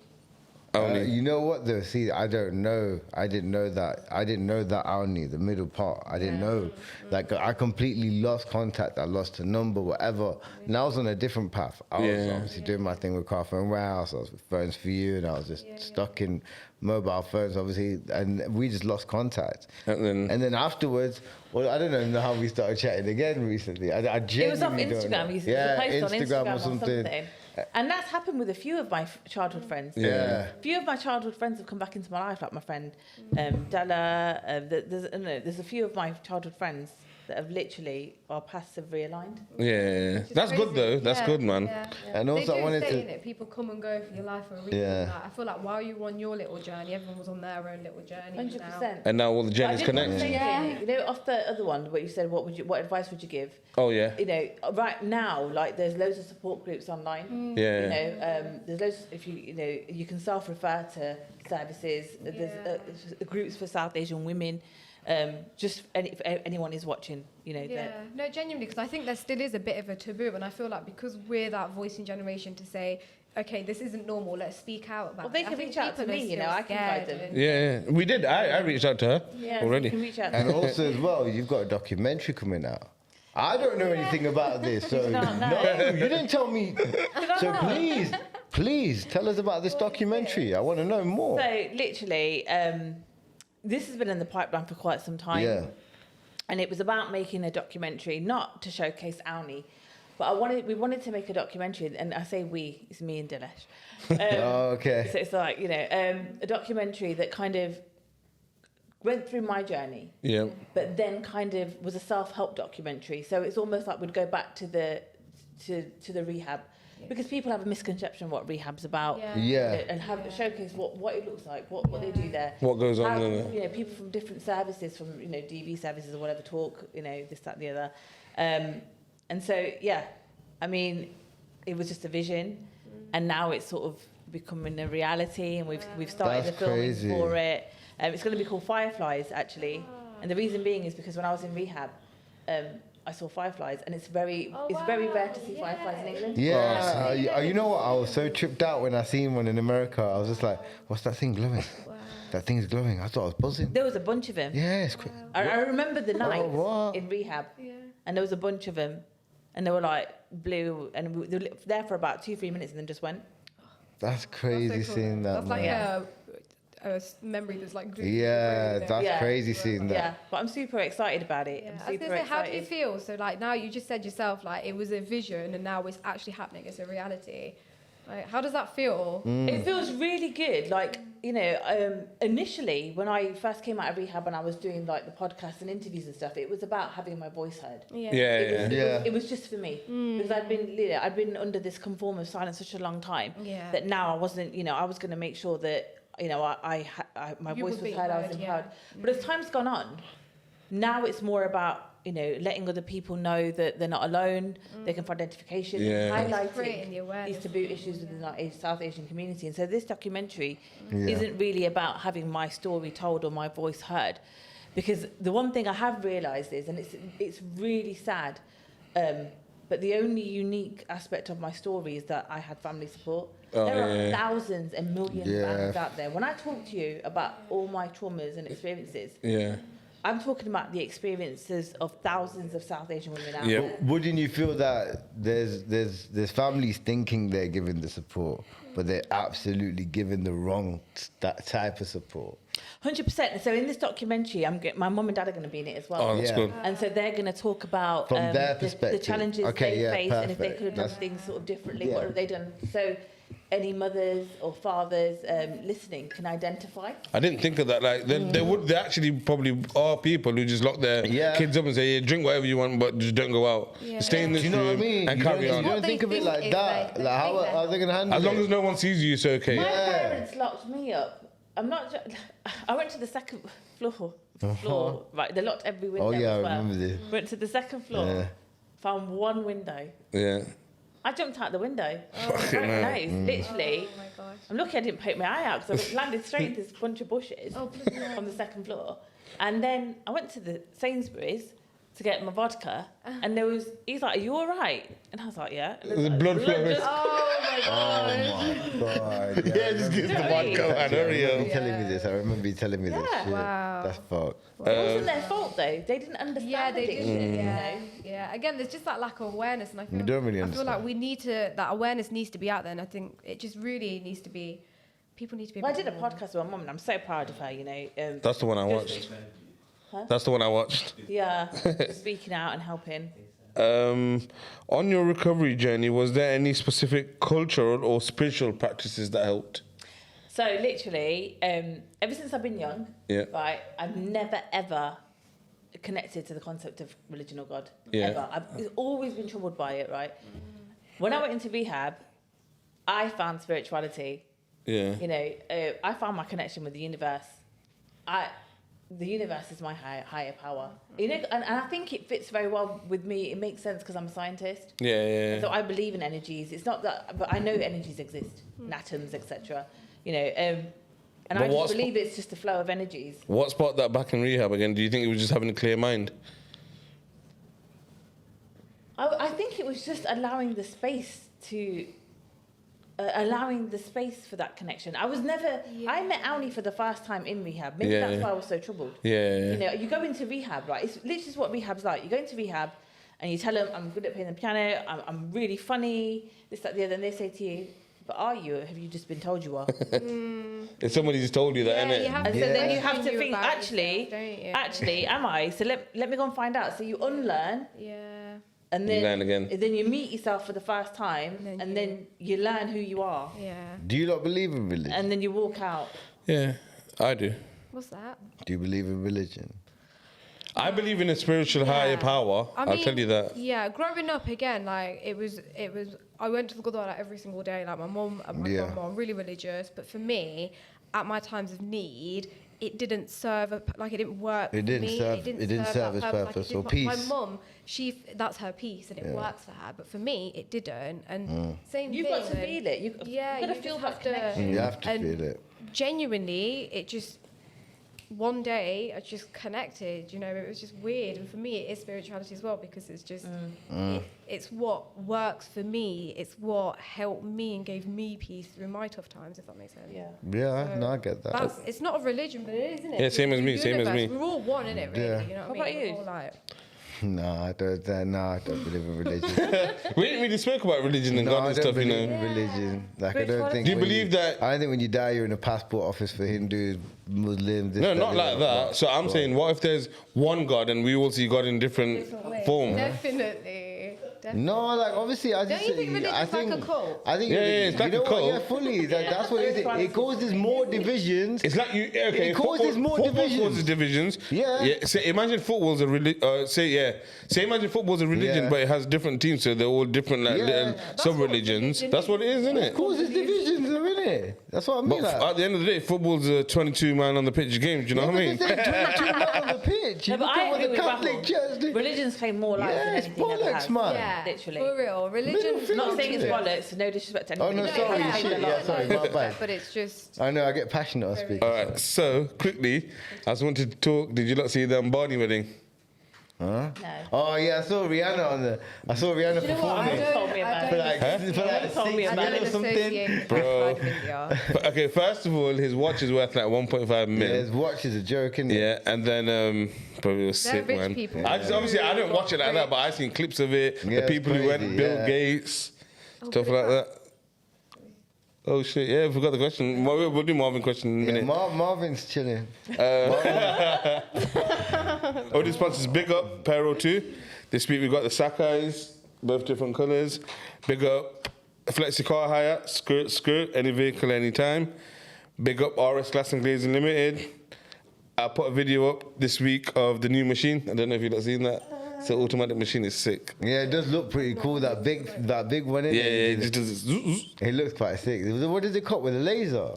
Aunee? You know what though? See, I don't know. I didn't know that Aunee, the middle part. I didn't know. Like, I completely lost contact. I lost the number, whatever. And I was on a different path. I was obviously doing my thing with Car Phone Warehouse. I was with Phones for You, and I was just stuck in mobile phones, obviously. And we just lost contact. And then afterwards, well, I don't know how we started chatting again recently. I genuinely It was on don't know. Instagram. You Yeah, posted on Instagram or or something. And that's happened with a few of my childhood friends. Yeah. A few of my childhood friends have come back into my life, like my friend Della. There's a few of my childhood friends that have literally, our paths have realigned. Yeah. Which is That's good crazy. though. That's good, man. And also they I wanted say, to... innit, people come and go for your life for a reason. Yeah. Like, I feel like while you were on your little journey, everyone was on their own little journey. 100%. And now all the journeys connect. You know, off the other one, what you said, what advice would you give? Oh yeah. You know, right now, like there's loads of support groups online. Yeah. You know, there's loads. If you know, you can self-refer to services. There's groups for South Asian women. Just if anyone is watching, you know. Yeah, no, genuinely, because I think there still is a bit of a taboo, and I feel like because we're that voicing generation to say, okay, this isn't normal, let's speak out about Well, they it. can reach out to me, you know, I can guide them. Yeah, we did. I reached out to her already. You can reach out to And me. also as well, you've got a documentary coming out. I don't know anything about this, so No. no, you didn't tell me. So please tell us about this documentary. I want to know more. So literally, this has been in the pipeline for quite some time. Yeah. And it was about making a documentary, not to showcase Aunee, but we wanted to make a documentary, and I say we, it's me and Dinesh. Okay. So it's like, you know, a documentary that kind of went through my journey, Yeah. but then kind of was a self-help documentary. So it's almost like we'd go back to the rehab, because people have a misconception what rehab's about. Yeah. And showcase what it looks like, what they do there. What goes on How, there. you know, people from different services, from, you know, DV services or whatever, talk, you know, this, that, and the other. And so, yeah, I mean, it was just a vision, and now it's sort of becoming a reality, and we've started That's the filming crazy. for it. It's going to be called Fireflies, actually. And the reason being is because when I was in rehab, I saw fireflies, and it's very rare to see fireflies in England. Yeah, you know what? I was so tripped out when I seen one in America. I was just like, "What's that thing glowing? That thing's glowing." I thought I was buzzing. There was a bunch of them. Yeah, it's quick. I remember the night what? in rehab, and there was a bunch of them, and they were like blue, and they were there for about 2-3 minutes, and then just went. That's crazy seeing that. That's like man. a memory that's like... Yeah, that's Yeah. crazy seeing that. Yeah, but I'm super excited about it. Yeah. I'm I was super gonna say, how do you excited. feel? So like now you just said yourself, like it was a vision and now it's actually happening. It's a reality. Like, how does that feel? It feels really good. Like, you know, initially when I first came out of rehab and I was doing like the podcasts and interviews and stuff, it was about having my voice heard. It was just for me, because I'd been under this form of silence such a long time that now I wasn't, you know, I was going to make sure that, you know, my voice was heard, I was empowered. But as time's gone on, now it's more about, you know, letting other people know that they're not alone, they can find identification, highlighting these taboo issues within our South Asian community. And so this documentary isn't really about having my story told or my voice heard, because the one thing I have realised is, and it's really sad, but the only unique aspect of my story is that I had family support. There are thousands and millions of families out there. When I talk to you about all my traumas and experiences, I'm talking about the experiences of thousands of South Asian women out there. Wouldn't you feel that there's families thinking they're giving the support, but they're absolutely giving the wrong that type of support? 100%. So in this documentary, my mum and dad are going to be in it as well. Oh, that's good. And so they're going to talk about From their the perspective. challenges they face, and if they could have done That's- things sort of differently, what have they done? So any mothers or fathers listening can identify. I didn't think of that. Like, there actually probably are people who just lock their kids up and say, drink whatever you want, but just don't go out. Stay in this Do you know room what I mean? and You carry on. don't think of it like that. Like, how are they going to handle As it? long as no one sees you, it's okay. My parents locked me up. I went to the second floor. Right, they locked every window. Oh, yeah, as I well. remember this. Went to the second floor, found one window. Yeah. I jumped out the window. Fucking hell. Nice, literally. Oh my gosh. I'm lucky I didn't poke my eye out, because I landed straight into this bunch of bushes on the second floor. And then I went to the Sainsbury's, to get my vodka, and he's like, "Are you all right?" And I was like, "Yeah." And The blood flowing. just- Oh my god. Oh my god. Yeah, just gives the vodka and I remember Oreo. you telling me this. I remember you telling me this. Yeah. Shit. Wow. That's fucked. It wasn't their fault though. They didn't understand. Yeah, they addiction, did. you Yeah, know? yeah. Again, there's just that lack of awareness, and I feel, We don't really I feel like understand. we need to. That awareness needs to be out there, and I think it just really needs to be. People need to be. Well, I bit did a more- podcast with my mum, and I'm so proud of her. You know. That's the one I Just- watched. That's the one I watched. Yeah, speaking out and helping. On your recovery journey, was there any specific cultural or spiritual practices that helped? So literally, ever since I've been young, Yeah. right, I've never ever connected to the concept of religion or God. Yeah. Ever. I've always been troubled by it, right? When I went into rehab, I found spirituality. Yeah. You know, I found my connection with the universe. The universe is my higher power. You know, and I think it fits very well with me. It makes sense because I'm a scientist. Yeah. So I believe in energies. It's not that, but I know energies exist, atoms, etc. You know, and But I what's- just believe it's just a flow of energies. What sparked that back in rehab again? Do you think it was just having a clear mind? I think it was just allowing the space for that connection. I was never. I met Aunee for the first time in rehab. Maybe Yeah. that's why I was so troubled. Yeah. You know, you go into rehab, right? It's literally what rehab's like. You go into rehab, and you tell them, "I'm good at playing the piano. I'm really funny. This, that, the other." And they say to you, "But are you? Have you just been told you are?" If somebody just told you that, Yeah, innit? you have And to so then question you have to you think, about actually, yourself, don't you? actually, am I? So let me go and find out. So you unlearn, Yeah. and You then learn again. then you meet yourself for the first time, and then you learn who you are, Yeah. Do you not believe in religion? and then you walk out. Yeah, I do. What's that? Do you believe in religion? I believe in a spiritual higher power. I'll tell you that. Yeah, growing up again, like it was. I went to the Gurdwara like every single day. Like my mum and my Yeah. grandma, really religious. But for me, at my times of need, it didn't serve it didn't work. It for didn't me. serve- it didn't serve that its Like, purpose it or did- peace. My mum, that's her peace, and it works for her. But for me, it didn't. And same You've thing. got to and- feel it. You've yeah, got to you feel just that have to- connection. You have to and feel it. Genuinely, it just one day I just connected. You know, it was just weird, and for me, it is spirituality as well because it's just it's what works for me. It's what helped me and gave me peace through my tough times. If that makes sense. Yeah. Yeah, no, I get that. It's not a religion, but it is, isn't it? Yeah, same as me, It's same as universe. me. We're all one, innit, really? Yeah. You know what, What I mean? about you? We're all like, No, I don't believe in religion. We didn't really speak about religion and No, God I and don't stuff, you believe know. in religion. Like, I don't Spirituality. think. Do you when believe that- I don't think when you die, you're in a passport office for Hindus, Muslims. This, No, that, not the like other. that. So I'm saying, what if there's one God and we all see God in different ways. form? Definitely. No, like obviously, I Don't just. you think religion's I think, like a cult? I think. Yeah, it's like you know a what? cult. Yeah, fully. That's what it is. It causes more divisions. It's like you. Okay, It causes more football divisions. causes divisions. Yeah. Say, imagine football's a religion. Say imagine football's a religion, Yeah. but it has different teams, so they're all different, like Yeah. little That's sub-religions. religion That's what it is, isn't It it? causes divisions, isn't it? That's what I mean. But Like. at the end of the day, football's a 22 man on the pitch game. Do you know what I mean? 22 men on the pitch. You No, but look I at what agree the with Catholic Rahul. Church do. Religion's claim more lives Yeah, than it's anything ever bollocks, has. man. Yeah, Literally. for real. Religion. Middle finger. Not saying it's Yeah. bollocks, no disrespect to Oh, anyone. no, sorry, yeah, shit, no, yeah, sorry, my bad. But it's just. I know, I get passionate on speaking. All right. So quickly, I just wanted to talk. Did you not see the Barney wedding? Huh? No. Oh yeah, I saw Rihanna on the. I saw Rihanna You know what? I performing don't. told me about for it. like Huh? for You like told me 6 about I minutes don't or something. associate Bro. with India. Okay, first of all, his watch is worth like 1.5 Yeah, million. his watch is a joke, isn't it? Yeah, and then bro, it was They're sick, rich man. people. I just obviously I didn't watch it like that, but I seen clips of it. Yeah, the it's people who went, crazy, Bill yeah. Gates, stuff good like at that. Oh shit! Yeah, I forgot the question. We'll do Marvin question in a Yeah, minute. Marvin's chilling. All these sponsors, big up Pero 2. This week we got the Sakai's, both different colours. Big up Flexi Car Hire, skirt, any vehicle, anytime. Big up RS Glass and Glazing Limited. I put a video up this week of the new machine. I don't know if you've seen that. It's an automatic machine. It's sick. Yeah, it does look pretty cool. That big one. Yeah, Isn't yeah. it? It just does zzz, zzz. It looks quite sick. What does it cut with a laser?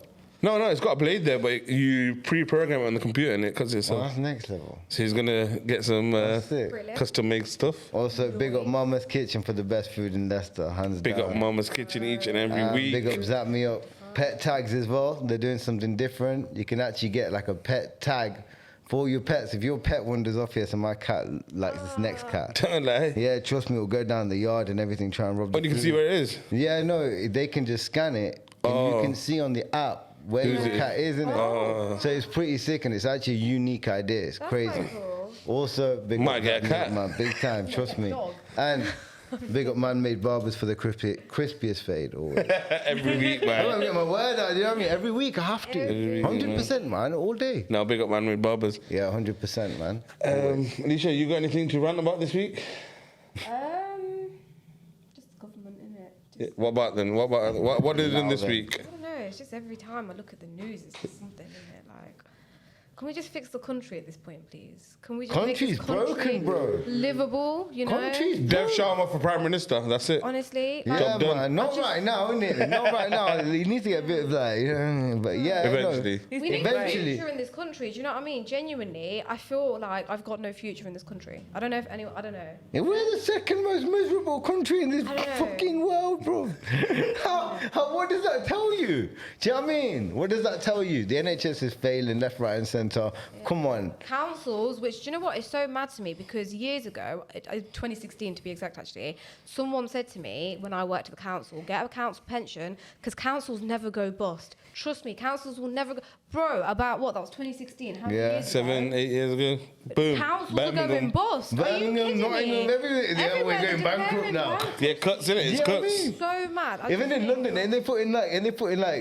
No, it's got a blade there, but you pre-program it on the computer and it cuts Oh, itself. that's next level. So he's gonna get some Sick. Brilliant. custom-made stuff. Also, big up Mama's Kitchen for the best food in Leicester, hands Big down. up Mama's Kitchen each and every week. Big up Zap Me Up. Pet tags as well. They're doing something different. You can actually get like a pet tag For all your pets, if your pet wanders off here, so my cat likes this next cat. Don't lie. Yeah, trust me, it'll go down the yard and everything, try and rob the Oh, you can food. see where it is. Yeah, no, they can just scan it, and you can see on the app where Who's your it? cat is, isn't it? So it's pretty sick, and it's actually a unique idea. It's That's crazy. quite cool. Also, big Might up get a big up, cat. man, big time, trust me. Dog. And big up man-made barbers for the crispiest fade. Always. Every week, I man. don't get my word out, you know what I mean? Every week I have to. Every week, 100%, man, all day. Now, big up man with barbers. Yeah, 100%, man. Alicia, you got anything to rant about this week? Just government, innit? Yeah, what about then? What did it in this Now then. week? I don't know. It's just every time I look at the news, it's just something, isn't it? Like, can we just fix the country at this point, please? Can we just Country's make this country broken, bro. livable? You know, Country's Dev Sharma for Prime Minister. That's it. honestly. Yeah, Job done. man. Not right now, innit? Not right now. You need to get a bit of like, you know what I mean? But yeah, no. Eventually. We need Eventually. a future in this country. Do you know what I mean? Genuinely, I feel like I've got no future in this country. I don't know if anyone. I don't know. Yeah, we're the second most miserable country in this I know. fucking world, bro. What does that tell you? Do you know what I mean? What does that tell you? The NHS is failing left, right, and centre. Come on. Councils, which, do you know what, is so mad to me because years ago, 2016 to be exact actually, someone said to me when I worked at the council, get a council pension because councils never go bust. Trust me, councils will never go. Bro, about what? That was 2016. How many Yeah. years ago? 7, 8 years ago. Boom. Councils are going bust. Are you Birmingham, kidding Nottingham, me? everywhere. Yeah, Everywhere we're they're going bankrupt going now. bankrupt. Yeah, cuts in it. It's Yeah, I cuts. mean- So mad. I Even just in think- London, and they put in like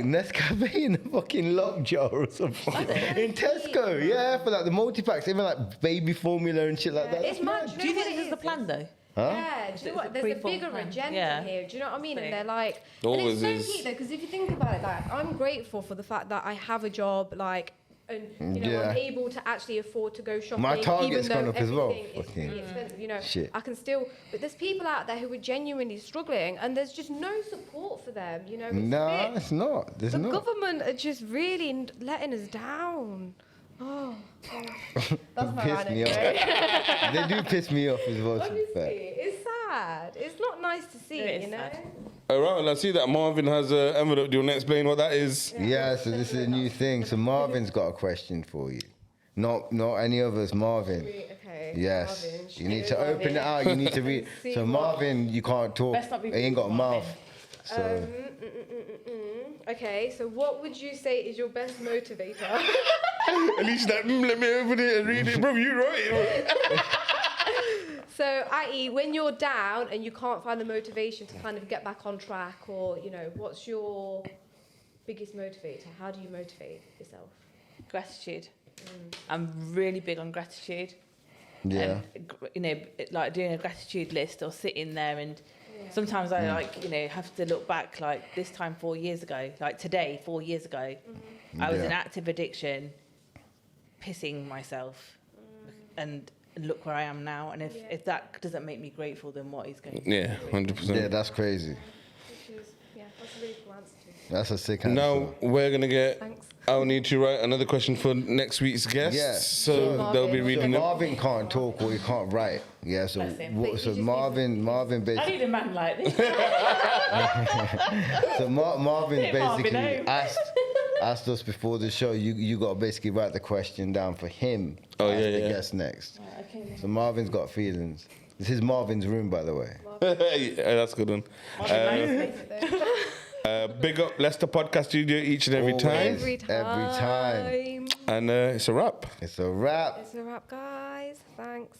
Nescafe in a fucking lock jar or something. In Tesco, yeah, for like the multi-packs, even like baby formula and shit like that. It's That's mad. mad. Do you know think what this is it the plan though? Huh? Yeah, do you know It's what? a There's a pre-formed bigger plan. agenda Yeah. here. Do you know what I mean? So- And they're like, Always and it's is. so peak though, because if you think about it, like I'm grateful for the fact that I have a job, like, and you know, Yeah. I'm able to actually afford to go shopping. My target's even though gone up as well. everything is Fucking really expensive. You know, shit. I can still. But there's people out there who are genuinely struggling, and there's just no support for them. You know, it's a Nah, bit- it's not. There's the not. government are just really letting us down. Oh, that's my Piss me off. anecdote. They do piss me off as well, to be Honestly, fair. it's sad. It's not nice to see, It is you know. sad. Rahul, I see that Marvin has an envelope. Do you want to explain what that is? Yeah, so this is a new thing. So Marvin's got a question for you. Not any others, Marvin. Okay. Yes. Marvin, You need show to open it out. You need to read. See So what- Marvin, you can't talk. Best not be He ain't got a rude, mouth. Marvin. So Okay, so what would you say is your best motivator? At least that, let me open it and read it. Bro, you wrote it. So, i.e., when you're down and you can't find the motivation to kind of get back on track, or you know, what's your biggest motivator? How do you motivate yourself? Gratitude. I'm really big on gratitude. yeah. And, you know, like doing a gratitude list or sitting there and sometimes I like, you know, have to look back like this time 4 years ago, like today, 4 years ago, I was in Yeah. active addiction, pissing myself and look where I am now. And if that doesn't make me grateful, then what is going to Yeah, 100%. Yeah, that's crazy. Which is, yeah, that's a really cool answer to. That's a sick answer. Now we're going to get Thanks. Aunee to write another question for next week's guest. Yeah. So So- they'll be So So reading it. Marvin can't talk or he can't write. Yeah, so Bless him. But he so just Marvin I basically need a man like this. so Marvin Take Marvin basically home. asked us before the show. You got to basically write the question down for him. Oh, as yeah, the yeah. guest next. Okay. So Marvin's got feelings. This is Marvin's room, by the way. Yeah, that's a good one. Big up Leicester Podcast Studio each and every Always. time. Every time. Every time. And it's a wrap. It's a wrap. It's a wrap, guys. Thanks.